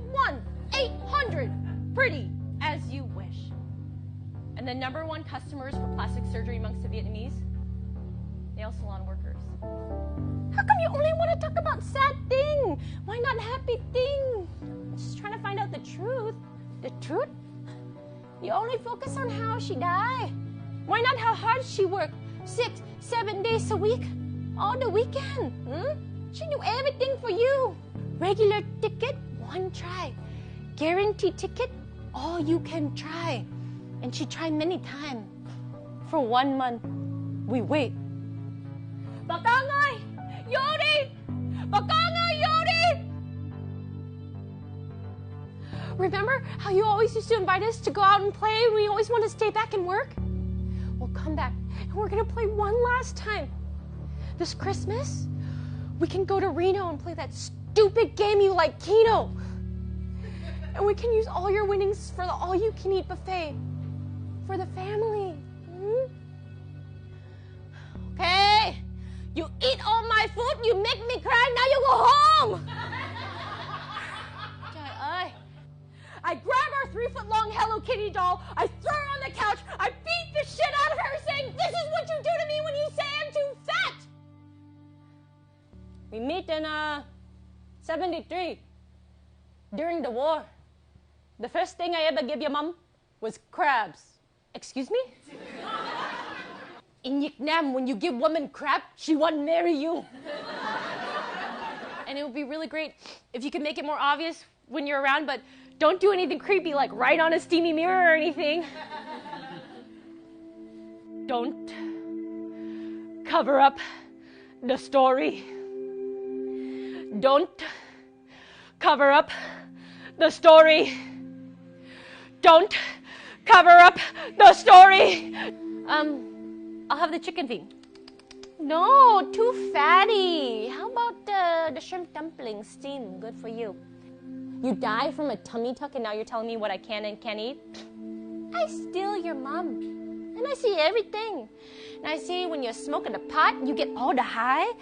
1-800. Pretty as you wish. And the #1 customers for plastic surgery amongst the Vietnamese? Nail salon workers. How come you only want to talk about sad thing? Why not happy thing? I'm just trying to find out the truth. The truth? You only focus on how she died. Why not how hard she worked? 6-7 days a week? All the weekend? She do everything for you. Regular ticket, 1 try. Guaranteed ticket, all you can try. And she tried many times. For 1 month, we wait. Bà con ơi, vô đi! Bà con ơi, vô đi! Remember how you always used to invite us to go out and play and we always want to stay back and work? Well, come back and we're going to play one last time. This Christmas, we can go to Reno and play that stupid game you like, Keno. And we can use all your winnings for the all-you-can-eat buffet. For the family. Okay. You eat all my food, you make me cry, now you go home. Trời ơi. I grab our 3-foot-long Hello Kitty doll, I throw her on the couch, I beat the shit out of her saying, this is what you do to me when you say I'm too fat. We meet in 73, during the war. The first thing I ever gave your mom was crabs. Excuse me? In Vietnam, when you give women crab, she won't marry you. And it would be really great if you could make it more obvious when you're around, but don't do anything creepy like write on a steamy mirror or anything. Don't cover up the story. Don't cover up the story. Don't cover up the story. I'll have the chicken feet. No, too fatty. How about the shrimp dumplings steam? Good for you. You died from a tummy tuck and now you're telling me what I can and can't eat? I steal your mom. And I see everything. And I see when you're smoking a pot, you get all the high.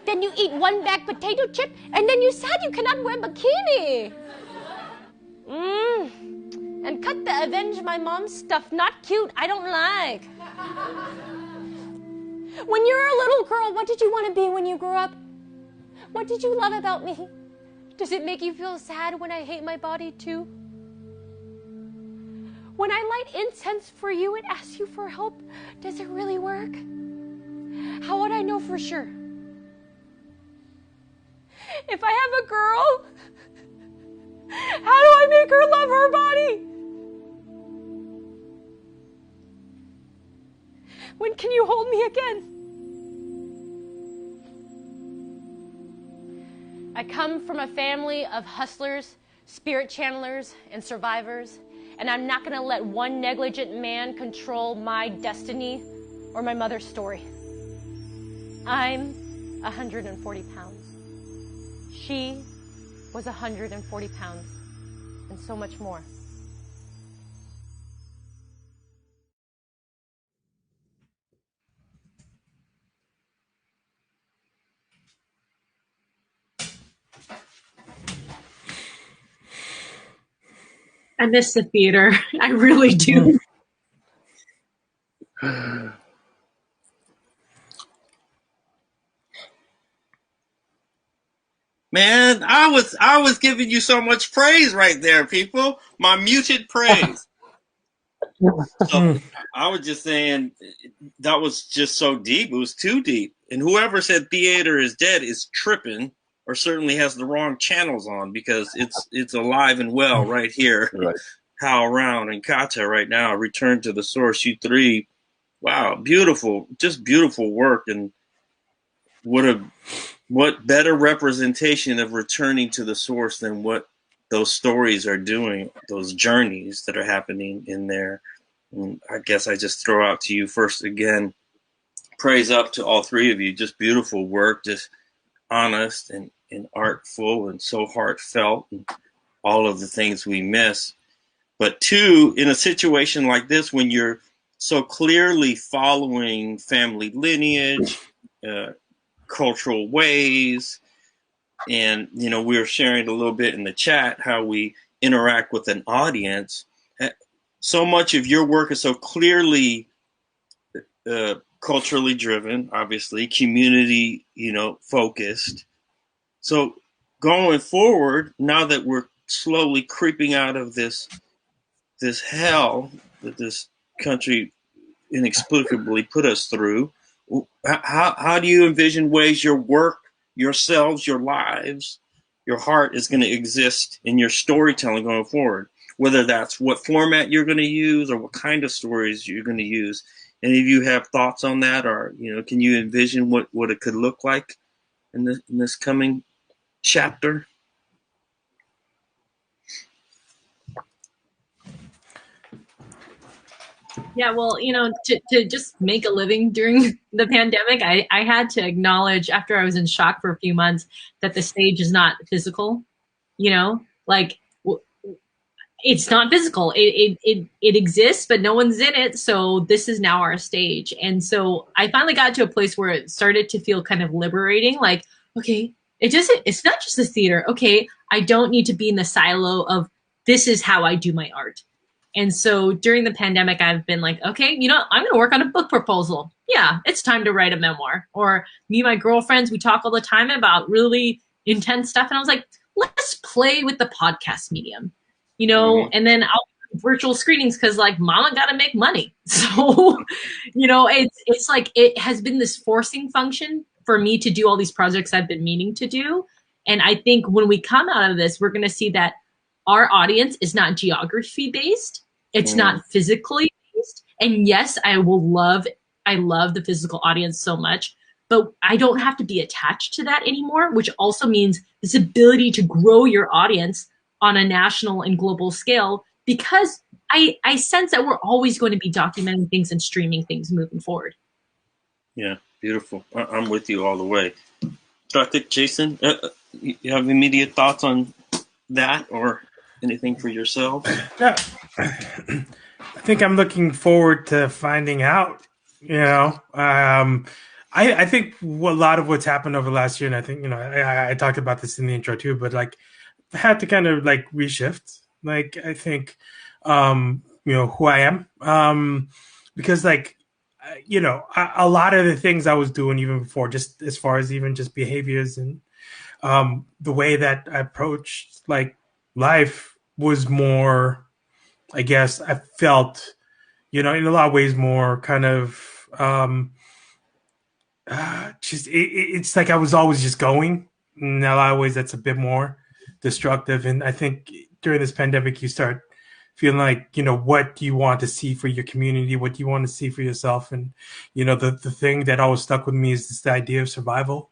Then you eat 1 bag potato chip and then you said you cannot wear bikini. And cut the avenge my mom stuff. Not cute. I don't like. When you're a little girl, what did you want to be when you grew up? What did you love about me? Does it make you feel sad when I hate my body too? When I light incense for you and ask you for help, does it really work? How would I know for sure? If I have a girl, how do I make her love her body? When can you hold me again? I come from a family of hustlers, spirit channelers, and survivors, and I'm not going to let one negligent man control my destiny or my mother's story. I'm 140 pounds. She was 140 pounds, and so much more. I miss the theater. I really do. Man, I was giving you so much praise right there, people. My muted praise. So I was just saying that was just so deep. It was too deep. And whoever said theater is dead is tripping, or certainly has the wrong channels on, because it's alive and well right here. Right. HowlRound and CAATA right now. Return to the source. You 3. Wow, beautiful, just beautiful work. And what better representation of returning to the source than what those stories are doing, those journeys that are happening in there. And I guess I just throw out to you first again, praise up to all three of you. Just beautiful work, just honest and artful and so heartfelt, and all of the things we miss. But two, in a situation like this, when you're so clearly following family lineage, cultural ways, and, you know, we were sharing a little bit in the chat how we interact with an audience. So much of your work is so clearly culturally driven, obviously, community, focused. So going forward, now that we're slowly creeping out of this hell that this country inexplicably put us through, how do you envision ways your work, yourselves, your lives, your heart is going to exist in your storytelling going forward? Whether that's what format you're going to use or what kind of stories you're going to use. Any of you have thoughts on that, or can you envision what it could look like in this coming chapter? Yeah, well, to just make a living during the pandemic, I had to acknowledge, after I was in shock for a few months, that the stage is not physical. Like, it's not physical. It exists, but no one's in it. So this is now our stage. And so I finally got to a place where it started to feel kind of liberating. Like, okay, it's not just a theater. Okay, I don't need to be in the silo of this is how I do my art. And so during the pandemic, I've been like, okay, I'm going to work on a book proposal. Yeah, it's time to write a memoir. Or me and my girlfriends, we talk all the time about really intense stuff. And I was like, let's play with the podcast medium. And then I'll do virtual screenings because, like, mama got to make money. So, it's like it has been this forcing function for me to do all these projects I've been meaning to do. And I think when we come out of this, we're going to see that our audience is not geography based. It's not physically based. And yes, I love the physical audience so much, but I don't have to be attached to that anymore, which also means this ability to grow your audience on a national and global scale, because I sense that we're always going to be documenting things and streaming things moving forward. Yeah, beautiful. I'm with you all the way. Pratik, Jason, you have immediate thoughts on that or anything for yourself? Yeah. I think I'm looking forward to finding out, I think a lot of what's happened over the last year, and I think, I talked about this in the intro too, but like, I had to kind of like reshift. Like, I think, who I am, because like, a lot of the things I was doing even before, just as far as even just behaviors and the way that I approached like life was more, I guess, I felt, in a lot of ways more kind of it's like I was always just going. In a lot of ways, that's a bit more destructive. And I think during this pandemic, you start feeling like, what do you want to see for your community? What do you want to see for yourself? And, the thing that always stuck with me is this idea of survival.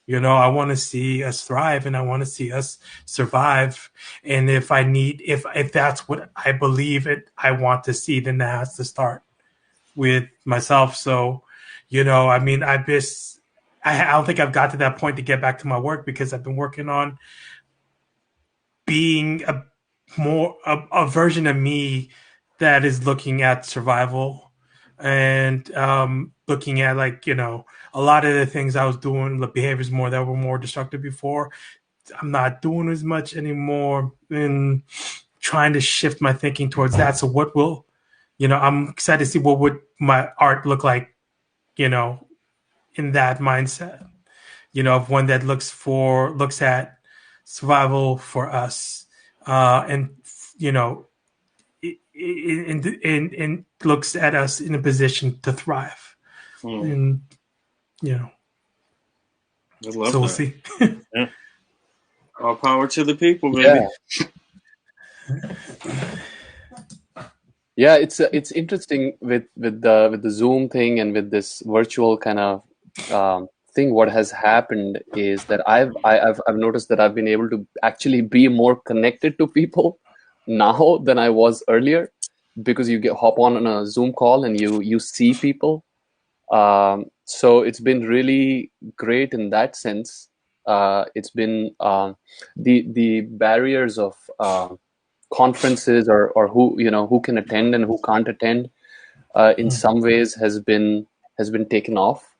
I want to see us thrive and I want to see us survive. And if that's what I believe I want to see, then that has to start with myself. So, I don't think I've got to that point to get back to my work, because I've been working on being a version of me that is looking at survival and looking at like, a lot of the things I was doing, the behaviors that were more destructive before, I'm not doing as much anymore, and trying to shift my thinking towards that. So what will, I'm excited to see what would my art look like, in that mindset, of one that looks at survival for us, and and looks at us in a position to thrive. And I love so we'll that. see. Yeah. All power to the people, baby. Yeah, it's interesting with the Zoom thing and with this virtual kind of thing. What has happened is that I've noticed that I've been able to actually be more connected to people now than I was earlier. because you hop on a Zoom call and you see people. So it's been really great in that sense. It's been the barriers of conferences or who can attend and who can't attend in some ways has been taken off.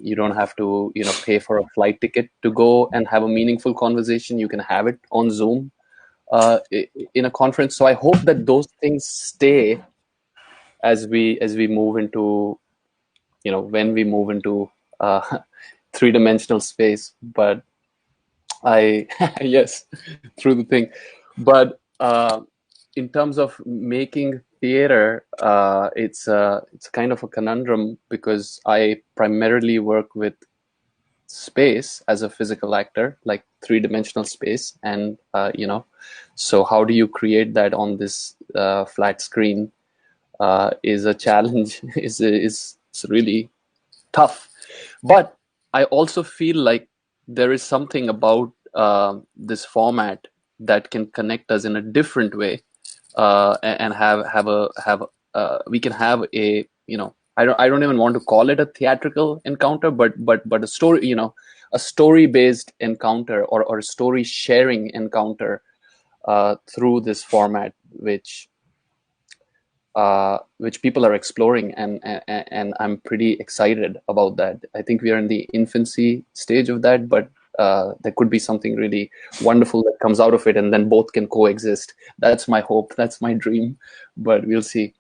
You don't have to pay for a flight ticket to go and have a meaningful conversation. You can have it on Zoom in a conference. So I hope that those things stay as we move into when we move into three-dimensional space. But yes, through the thing. But in terms of making theater, it's kind of a conundrum because I primarily work with space as a physical actor, like three-dimensional space, and so how do you create that on this flat screen is a challenge. It's really tough. But I also feel like there is something about this format that can connect us in a different way, and we can have a I don't even want to call it a theatrical encounter, but a story, a story-based encounter or a story sharing encounter through this format, which people are exploring, and I'm pretty excited about that. I think we are in the infancy stage of that, but there could be something really wonderful that comes out of it, and then both can coexist. That's my hope. That's my dream, but we'll see.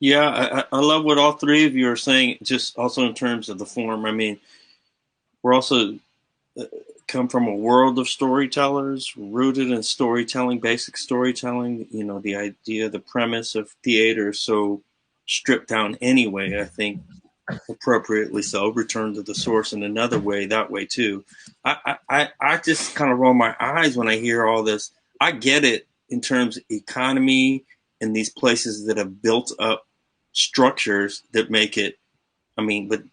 Yeah, I love what all three of you are saying, just also in terms of the form. I mean, we're also come from a world of storytellers, rooted in storytelling, basic storytelling. The idea, the premise of theater is so stripped down anyway, I think appropriately so. Return to the source in another way, that way too. I just kind of roll my eyes when I hear all this. I get it in terms of economy and these places that have built up structures that make it, but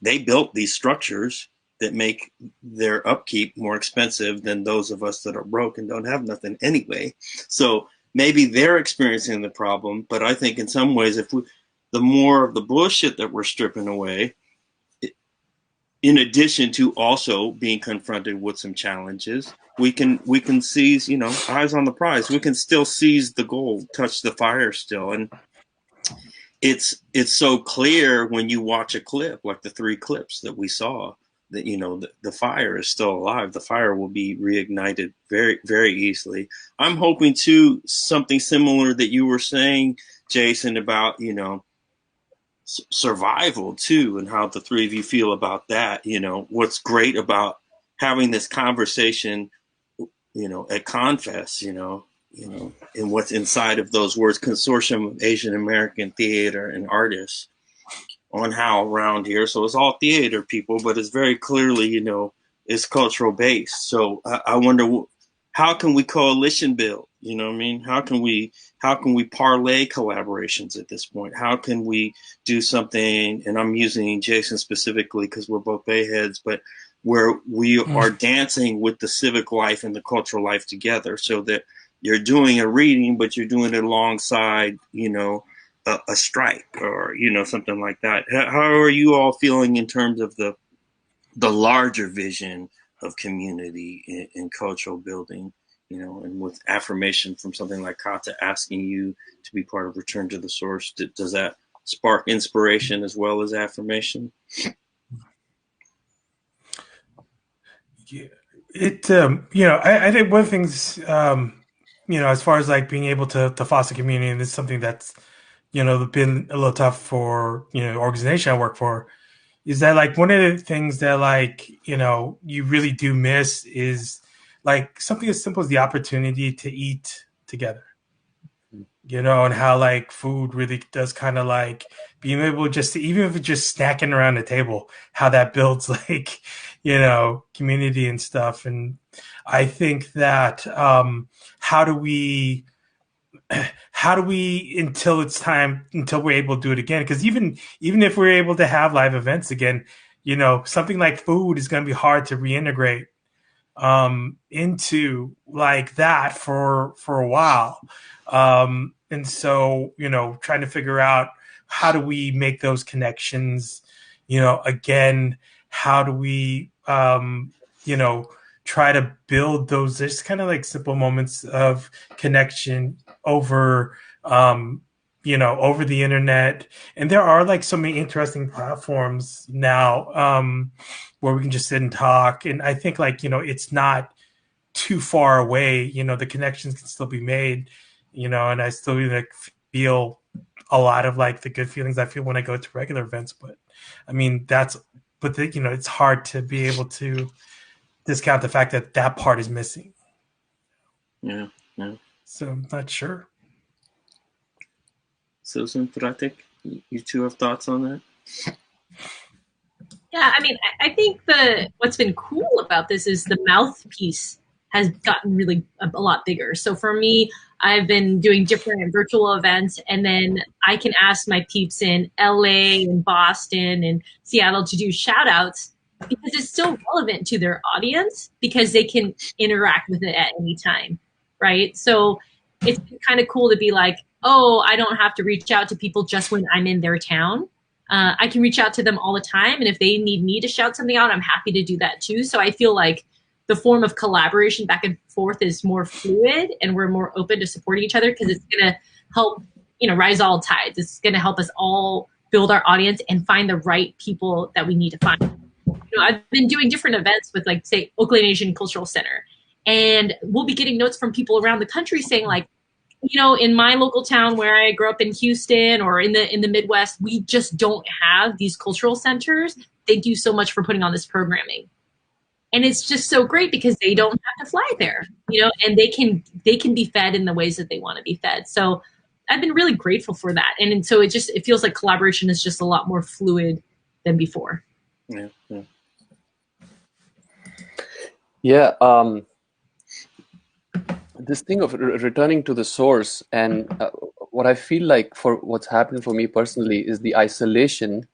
they built these structures that make their upkeep more expensive than those of us that are broke and don't have nothing anyway. So maybe they're experiencing the problem, but I think in some ways, the more of the bullshit that we're stripping away, in addition to also being confronted with some challenges, we can seize, eyes on the prize. We can still seize the gold, touch the fire still. And it's so clear when you watch a clip, like the 3 clips that we saw, that the fire is still alive. The fire will be reignited very, very easily. I'm hoping too something similar that you were saying, Jason, about survival too, and how the three of you feel about that. What's great about having this conversation, at ConFest, and what's inside of those words, Consortium of Asian American Theater and Artists, on how around here, so it's all theater people, but it's very clearly, it's cultural based. So I wonder, how can we coalition build? How can we parlay collaborations at this point? How can we do something? And I'm using Jason specifically because we're both Bay Heads, but where we are dancing with the civic life and the cultural life together, so that you're doing a reading, but you're doing it alongside, a strike or, something like that. How are you all feeling in terms of the larger vision of community and cultural building, and with affirmation from something like CAATA asking you to be part of Return to the Source? Does that spark inspiration as well as affirmation? Yeah, I think one of the things, as far as like being able to foster community, and this is something that's, been a little tough for, organization I work for, is that like one of the things that like, you really do miss is like something as simple as the opportunity to eat together, and how like food really does kind of like being able just to, even if it's just snacking around the table, how that builds like, community and stuff. And I think that how do we until we're able to do it again? Because even if we're able to have live events again, something like food is going to be hard to reintegrate into like that for a while. And so, trying to figure out how do we make those connections, again, how do we, try to build those just kind of like simple moments of connection over, over the internet. And there are like so many interesting platforms now where we can just sit and talk. And I think like, it's not too far away, the connections can still be made, and I still like feel a lot of like the good feelings I feel when I go to regular events. But I mean, it's hard to be able to discount the fact that that part is missing. Yeah. So I'm not sure. Susan, Pratik, you two have thoughts on that? Yeah, I mean, I think what's been cool about this is the mouthpiece has gotten really a lot bigger. So for me, I've been doing different virtual events, and then I can ask my peeps in LA and Boston and Seattle to do shout outs because it's still relevant to their audience because they can interact with it at any time, right? So it's kind of cool to be like, oh, I don't have to reach out to people just when I'm in their town. I can reach out to them all the time. And if they need me to shout something out, I'm happy to do that too. So I feel like the form of collaboration back and forth is more fluid, and we're more open to supporting each other because it's going to help, rise all tides. It's going to help us all build our audience and find the right people that we need to find. I've been doing different events with, like, say, Oakland Asian Cultural Center, and we'll be getting notes from people around the country saying, like, in my local town where I grew up in Houston or in the Midwest, we just don't have these cultural centers. They do so much for putting on this programming. And it's just so great because they don't have to fly there, and they can be fed in the ways that they want to be fed. So I've been really grateful for that. And so it feels like collaboration is just a lot more fluid than before. Yeah. This thing of returning to the source, and what I feel like for what's happened for me personally is the isolation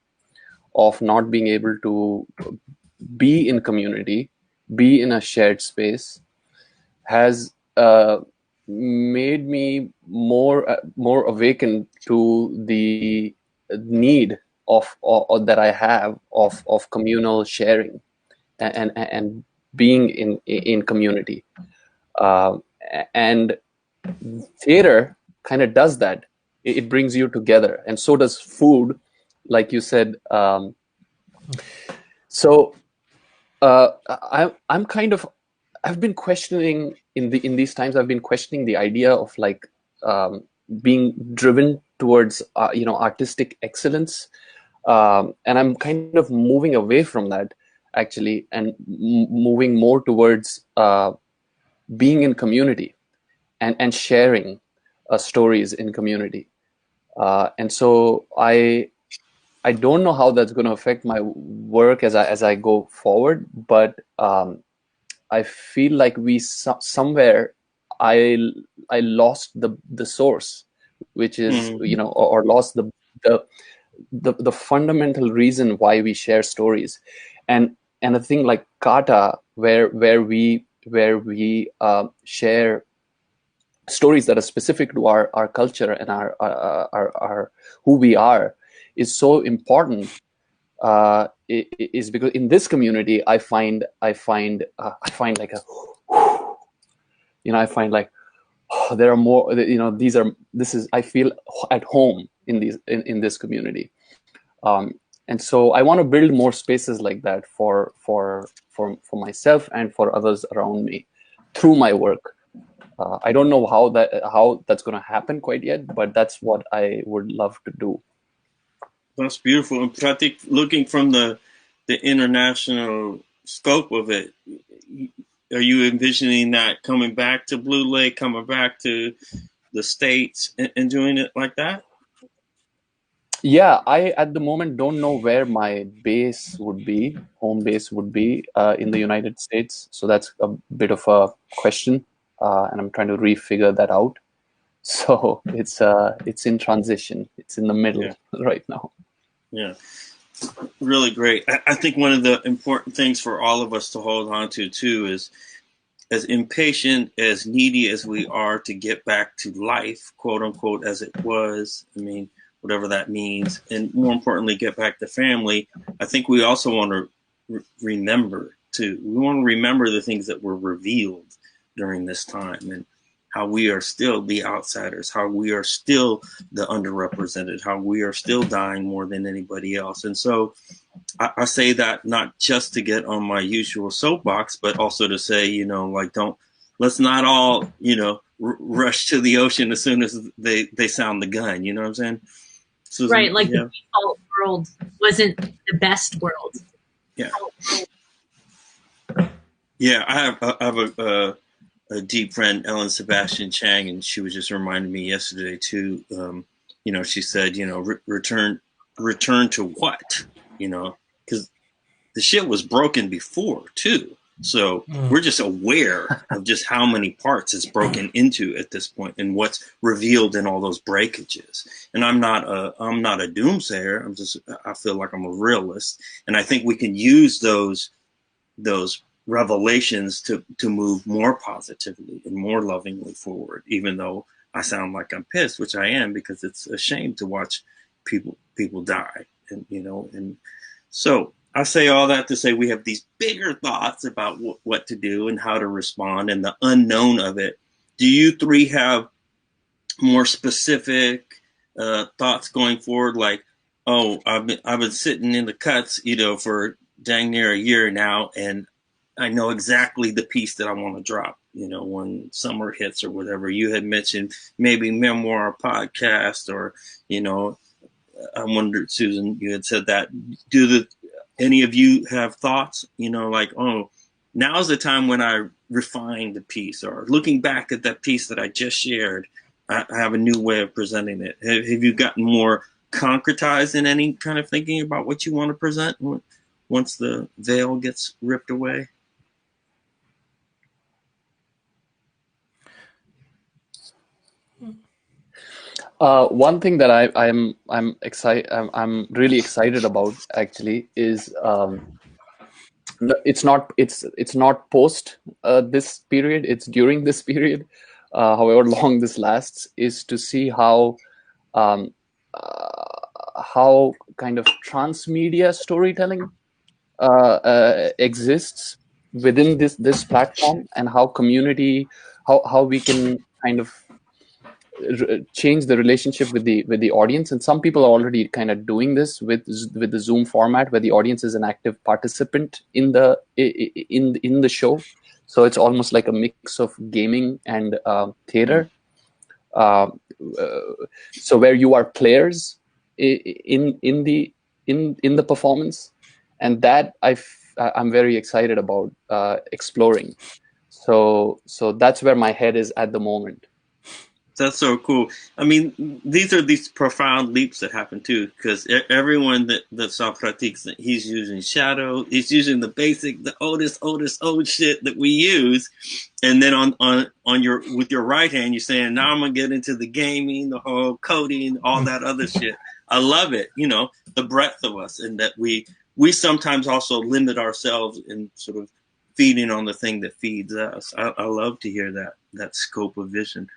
of not being able to be in community, be in a shared space, has made me more awakened to the need of that I have of communal sharing and being in community. And theater kind of does that. It brings you together, and so does food, like you said. So I've been questioning in these times. I've been questioning the idea of like being driven towards artistic excellence, and I'm kind of moving away from that actually, and moving more towards being in community and sharing stories in community. And so I don't know how that's going to affect my work as I go forward, but I feel like somewhere I lost the source, which is or lost the fundamental reason why we share stories, and a thing like CAATA where we share stories that are specific to our culture and our who we are is so important. Is because in this community I find like I find like there are more, I feel at home in this community, and so I want to build more spaces like that for myself and for others around me through my work. I don't know how that's going to happen quite yet, but that's what I would love to do. That's beautiful. And Pratik, looking from the international scope of it, are you envisioning that coming back to Blue Lake, coming back to the States and doing it like that? Yeah, I at the moment don't know where my home base would be in the United States. So that's a bit of a question, and I'm trying to refigure that out. So it's in transition. It's in the middle right now. Yeah, really great. I think one of the important things for all of us to hold on to too is as impatient, as needy as we are to get back to life, quote unquote, as it was, I mean, whatever that means, and more importantly, get back to family, I think we also want to remember too. We want to remember the things that were revealed during this time, and how we are still the outsiders, how we are still the underrepresented, how we are still dying more than anybody else. And so I say that not just to get on my usual soapbox, but also to say, you know, like, let's not all, you know, rush to the ocean as soon as they sound the gun. You know what I'm saying? Susan, right. Like the default world wasn't the best world. Yeah. Yeah. I have a deep friend, Ellen Sebastian Chang, and she was just reminding me yesterday too. You know, she said, you know, return to what? You know, because the shit was broken before too. So we're just aware of just how many parts it's broken into at this point, and what's revealed in all those breakages. And I'm not a doomsayer. I feel like I'm a realist, and I think we can use those revelations to move more positively and more lovingly forward, even though I sound like I'm pissed, which I am, because it's a shame to watch people die. And, you know, and so I say all that to say we have these bigger thoughts about what to do and how to respond and the unknown of it. Do you three have more specific thoughts going forward? Like, oh, I've been sitting in the cuts, you know, for dang near a year now, and I know exactly the piece that I want to drop, you know, when summer hits or whatever. You had mentioned maybe memoir or podcast, or, you know, I wondered, Susan, you had said that. Do any of you have thoughts, you know, like, oh, now's the time when I refine the piece, or looking back at that piece that I just shared, I have a new way of presenting it. Have you gotten more concretized in any kind of thinking about what you want to present once the veil gets ripped away? One thing that I'm really excited about actually is it's not post this period, it's during this period, however long this lasts, is to see how kind of transmedia storytelling exists within this platform, and how community, how we can kind of change the relationship with the audience. And some people are already kind of doing this with the Zoom format, where the audience is an active participant in the show. So it's almost like a mix of gaming and theater. So where you are players in the performance, and that I'm very excited about exploring. So that's where my head is at the moment. That's so cool. I mean, these are these profound leaps that happen too, because everyone that saw Pratik, he's using shadow, he's using the basic, the oldest old shit that we use, and then on your with your right hand, you're saying, now I'm gonna get into the gaming, the whole coding, all that other shit. I love it, you know, the breadth of us, and that we sometimes also limit ourselves in sort of feeding on the thing that feeds us. I love to hear that scope of vision.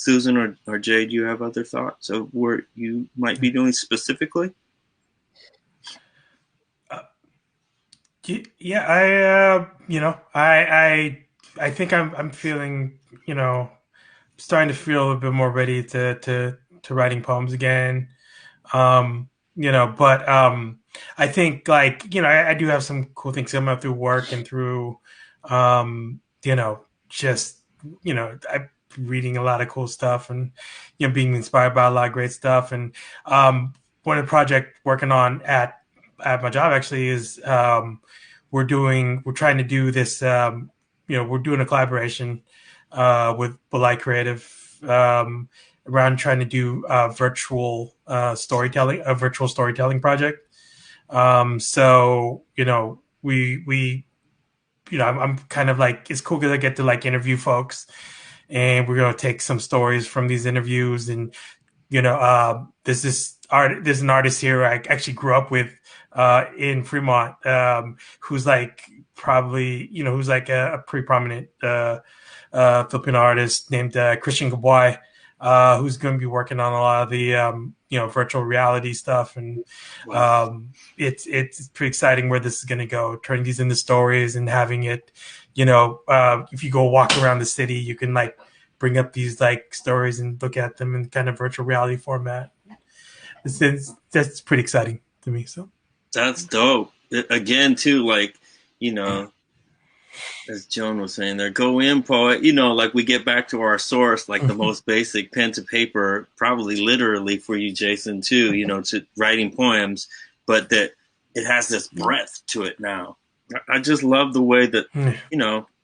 Susan or Jay, do you have other thoughts of what you might be doing specifically? Yeah, I think I'm feeling, you know, starting to feel a little bit more ready to writing poems again. You know, but I think, like, you know, I do have some cool things coming up through work and through, you know, just, you know, I'm reading a lot of cool stuff, and, you know, being inspired by a lot of great stuff. And one of the projects working on at my job actually is we're trying to do this, you know, we're doing a collaboration with Belay Creative around trying to do virtual storytelling project. So, you know, we you know, I'm kind of like, it's cool because I get to like interview folks, and we're going to take some stories from these interviews. And, you know, there's an artist here I actually grew up with in Fremont, who's like probably, who's like a pretty prominent Filipino artist named Christian Gaboy, who's going to be working on a lot of the virtual reality stuff, and it's pretty exciting where this is going to go, turning these into stories and having it, if you go walk around the city, you can like bring up these like stories and look at them in kind of virtual reality format. That's pretty exciting to me. So that's dope. Again, too, like, as Joan was saying there, go in, poet, like we get back to our source, like the most basic pen to paper, probably literally for you, Jason, too, to writing poems, but that it has this breadth to it now. I just love the way that,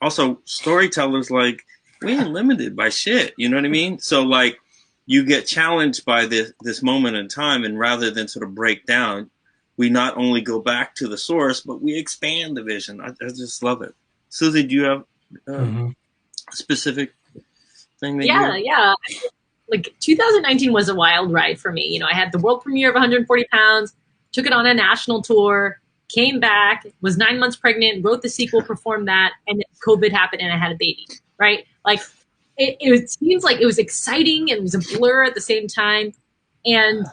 also storytellers, like, we ain't limited by shit. You know what I mean? So like you get challenged by this moment in time, and rather than sort of break down, we not only go back to the source, but we expand the vision. I just love it. Susie, do you have a specific thing that Yeah. Like 2019 was a wild ride for me. I had the world premiere of 140 Pounds, took it on a national tour, came back, was 9 months pregnant, wrote the sequel, performed that, and then COVID happened and I had a baby, right? Like it seems like it was exciting and it was a blur at the same time. And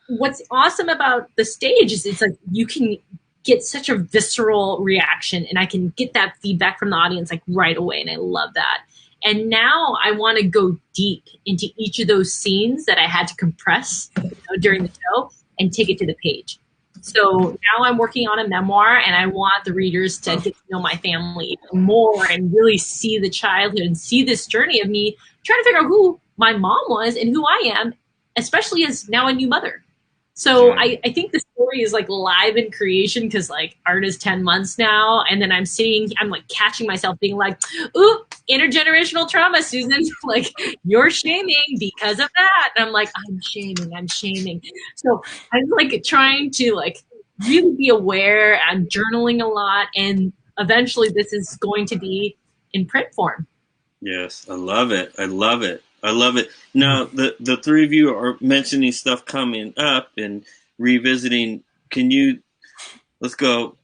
what's awesome about the stage is it's like you can get such a visceral reaction, and I can get that feedback from the audience like right away, and I love that. And now I want to go deep into each of those scenes that I had to compress during the show and take it to the page. So now I'm working on a memoir, and I want the readers to get to know my family even more and really see the childhood and see this journey of me trying to figure out who my mom was and who I am, especially as now a new mother. So I think the story is like live in creation because like art is 10 months now. And then I'm like catching myself being like, ooh, intergenerational trauma, Susan, like you're shaming because of that. And I'm like, I'm shaming. So I'm like trying to like really be aware. I'm journaling a lot. And eventually this is going to be in print form. Yes, I love it. Now, the three of you are mentioning stuff coming up and revisiting. Let's go,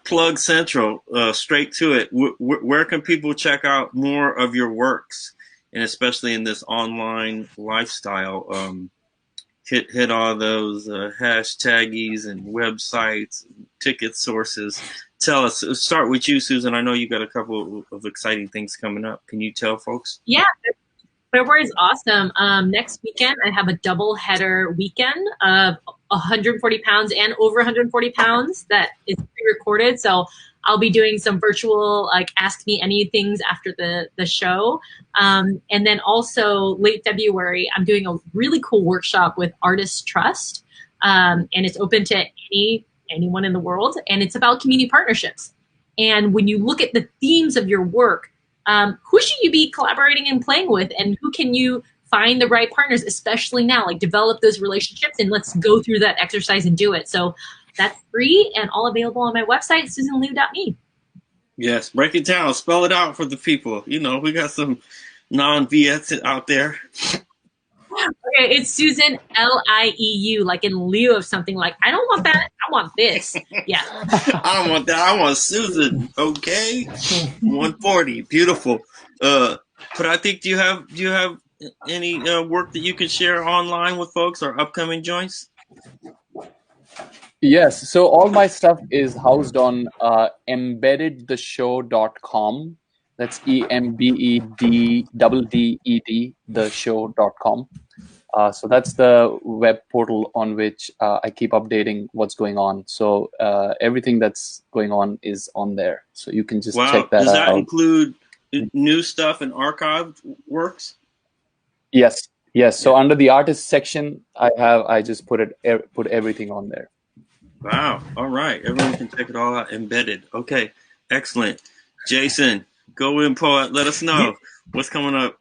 plug central, straight to it. Where can people check out more of your works? And especially in this online lifestyle, hit all those hashtags and websites, ticket sources. Tell us, start with you, Susan. I know you got a couple of exciting things coming up. Can you tell folks? Yeah, February is awesome. Next weekend, I have a double header weekend of 140 pounds and over 140 pounds that is pre-recorded. So I'll be doing some virtual, like, ask me anythings after the show. And then also late February, I'm doing a really cool workshop with Artists Trust. And it's open to anyone in the world, and it's about community partnerships. And when you look at the themes of your work, who should you be collaborating and playing with, and who can you find the right partners, especially now, like develop those relationships, and let's go through that exercise and do it. So that's free and all available on my website, susanlieu.me. Yes, break it down, spell it out for the people. We got some non-Viets out there. Okay, it's Susan, Lieu, like in lieu of something. Like, I don't want that. I want this. Yeah. I don't want that. I want Susan. Okay. 140. Beautiful. Pratik, do you have any work that you can share online with folks or upcoming joints? Yes. So all my stuff is housed on embeddedtheshow.com. That's EMBEDDED, theshow.com. So that's the web portal on which I keep updating what's going on. So everything that's going on is on there. So you can just check that out. Does that include new stuff and archived works? Yes. So under the artist section, I just put everything on there. Wow. All right. Everyone can check it all out. Embedded. Okay. Excellent. Jason, go in, poet. Let us know what's coming up.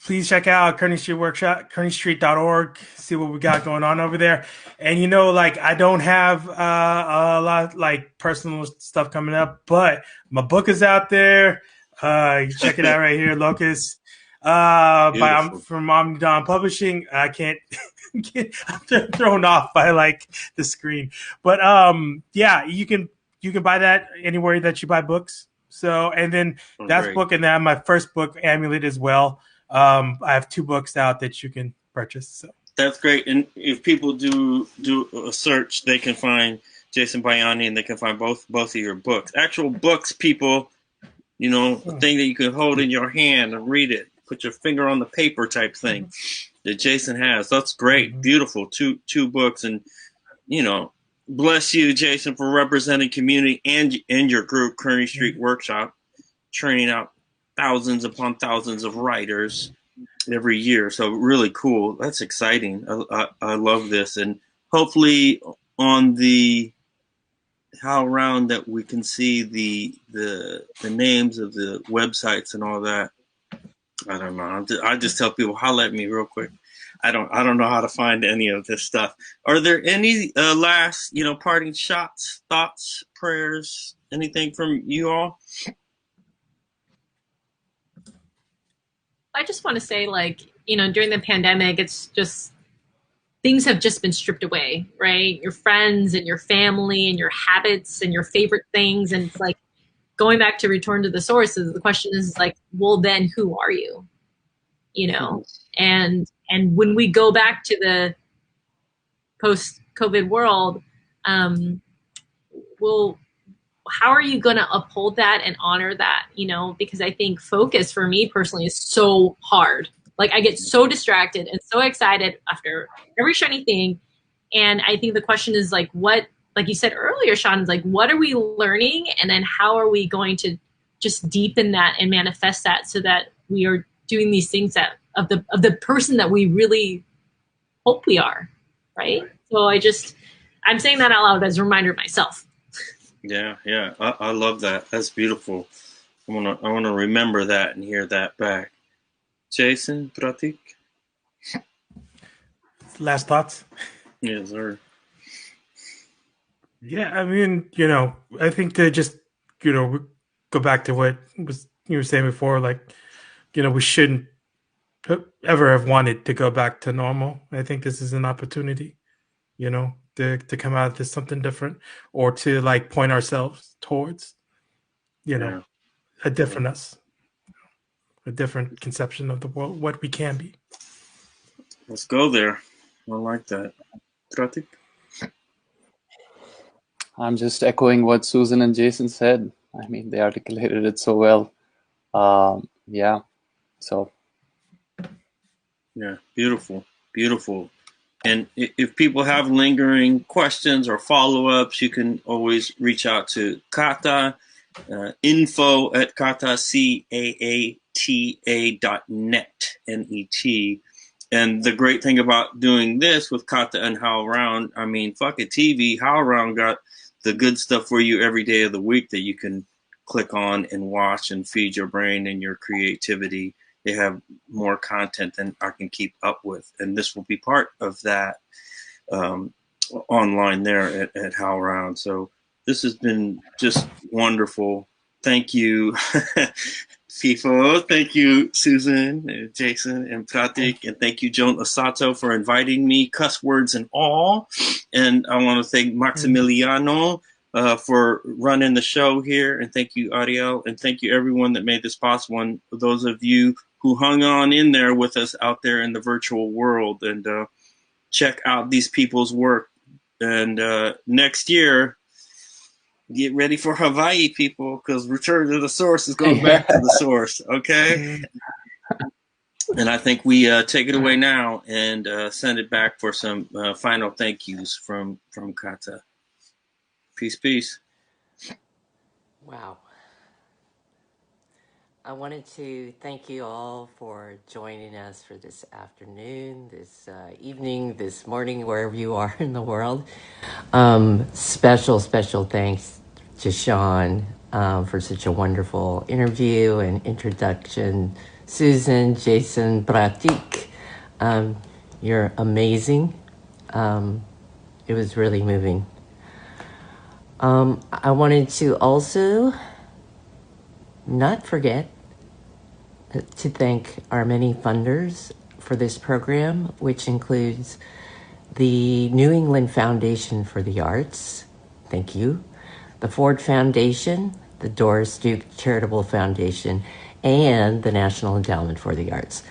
Please check out Kearney Street Workshop, kearneystreet.org, see what we got going on over there. And, I don't have a lot like personal stuff coming up, but my book is out there. You check it out right here, Locus, from Omnidon Publishing. I can't I'm thrown off by like the screen. But yeah, you can buy that anywhere that you buy books. So, and then that's book, and then my first book, Amulet, as well. I have 2 books out that you can purchase. So that's great. And if people do a search, they can find Jason Bayani, and they can find both of your books. Actual books, people. You know, a thing that you can hold in your hand and read it. Put your finger on the paper type thing that Jason has. That's great. Beautiful. Two books. And, you know, bless you, Jason, for representing community and your group, Kearney Street Workshop, training out thousands upon thousands of writers every year. So really cool. That's exciting. I love this. And hopefully on the HowlRound that we can see the names of the websites and all that. I don't know. I just tell people, holler at me real quick. I don't know how to find any of this stuff. Are there any last, parting shots, thoughts, prayers, anything from you all? I just want to say, during the pandemic, it's just things have just been stripped away, right? Your friends and your family and your habits and your favorite things. And it's like going back to return to the sources. The question is well, then who are you? And when we go back to the post-COVID world, how are you going to uphold that and honor that? Because I think focus for me personally is so hard. I get so distracted and so excited after every shiny thing. And I think the question is what, like you said earlier, Sean, is what are we learning? And then how are we going to just deepen that and manifest that so that we are doing these things that of the person that we really hope we are, right? So I'm saying that out loud as a reminder of myself. Yeah. I love that. That's beautiful. I wanna remember that and hear that back. Jason, Pratik? Last thoughts? Yes, sir. Yeah, I mean, I think to just, go back to what you were saying before, we shouldn't ever have wanted to go back to normal. I think this is an opportunity, to come out of this something different, or to point ourselves towards, a different us. A different conception of the world, what we can be. Let's go there. I like that. Pratik? I'm just echoing what Susan and Jason said. I mean, they articulated it so well. Yeah. Beautiful. And if people have lingering questions or follow-ups, you can always reach out to CAATA, info at CAATA, CAATA.net, N-E-T. And the great thing about doing this with CAATA and HowlRound, I mean, fuck it, TV, HowlRound got the good stuff for you every day of the week that you can click on and watch and feed your brain and your creativity. They have more content than I can keep up with. And this will be part of that online there at HowlRound. So this has been just wonderful. Thank you, people. Thank you, Susan, Jason, and Pratik. And thank you, Joan Osato, for inviting me, cuss words and all. And I want to thank Maximiliano for running the show here. And thank you, Ariel. And thank you, everyone that made this possible. And those of you who hung on in there with us out there in the virtual world. And check out these people's work. And next year, get ready for Hawaii, people, because Return to the Source is going back to the source, okay? And I think we take it away now and send it back for some final thank yous from CAATA. Peace. Wow. I wanted to thank you all for joining us for this afternoon, this evening, this morning, wherever you are in the world. Special thanks to Sean for such a wonderful interview and introduction. Susan, Jason, Pratik, you're amazing. It was really moving. I wanted to also not forget to thank our many funders for this program, which includes the New England Foundation for the Arts, thank you, the Ford Foundation, the Doris Duke Charitable Foundation, and the National Endowment for the Arts.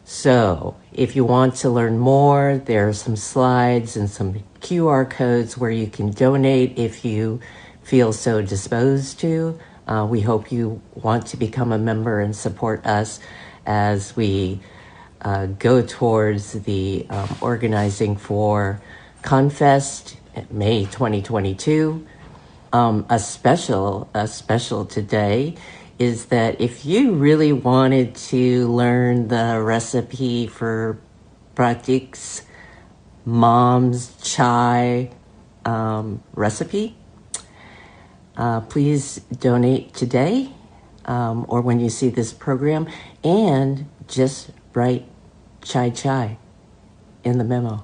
So if you want to learn more, there are some slides and some QR codes where you can donate if you feel so disposed to. We hope you want to become a member and support us as we go towards the organizing for ConFest May 2022. A special today is that if you really wanted to learn the recipe for Pratik's mom's chai recipe, please donate today or when you see this program, and just write chai chai in the memo.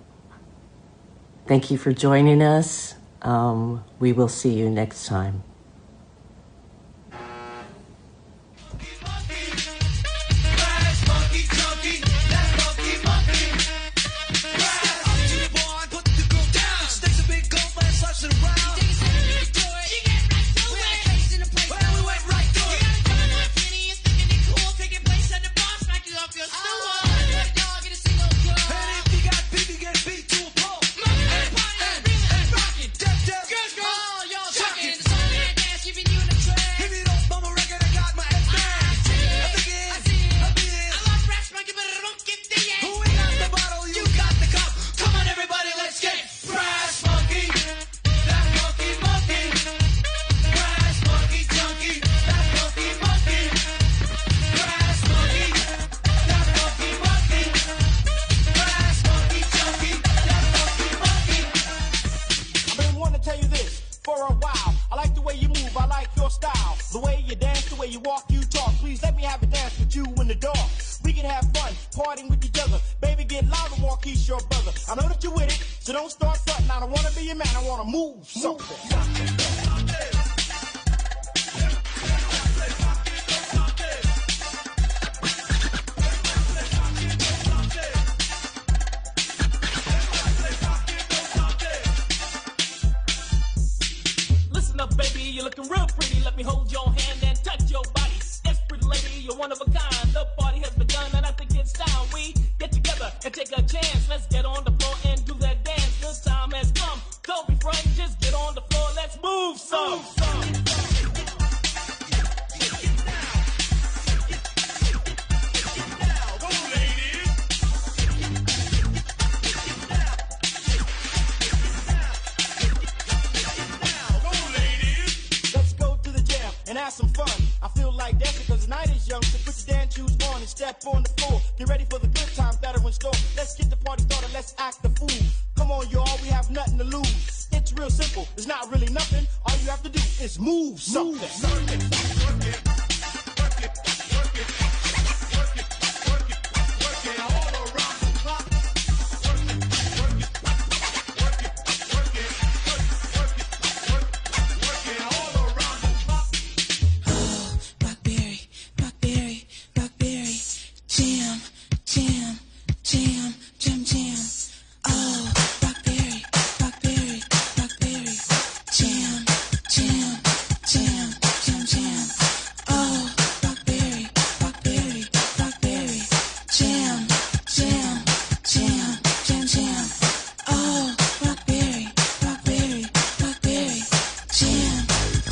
Thank you for joining us. We will see you next time.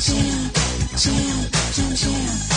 Jam, jam, jam, jam.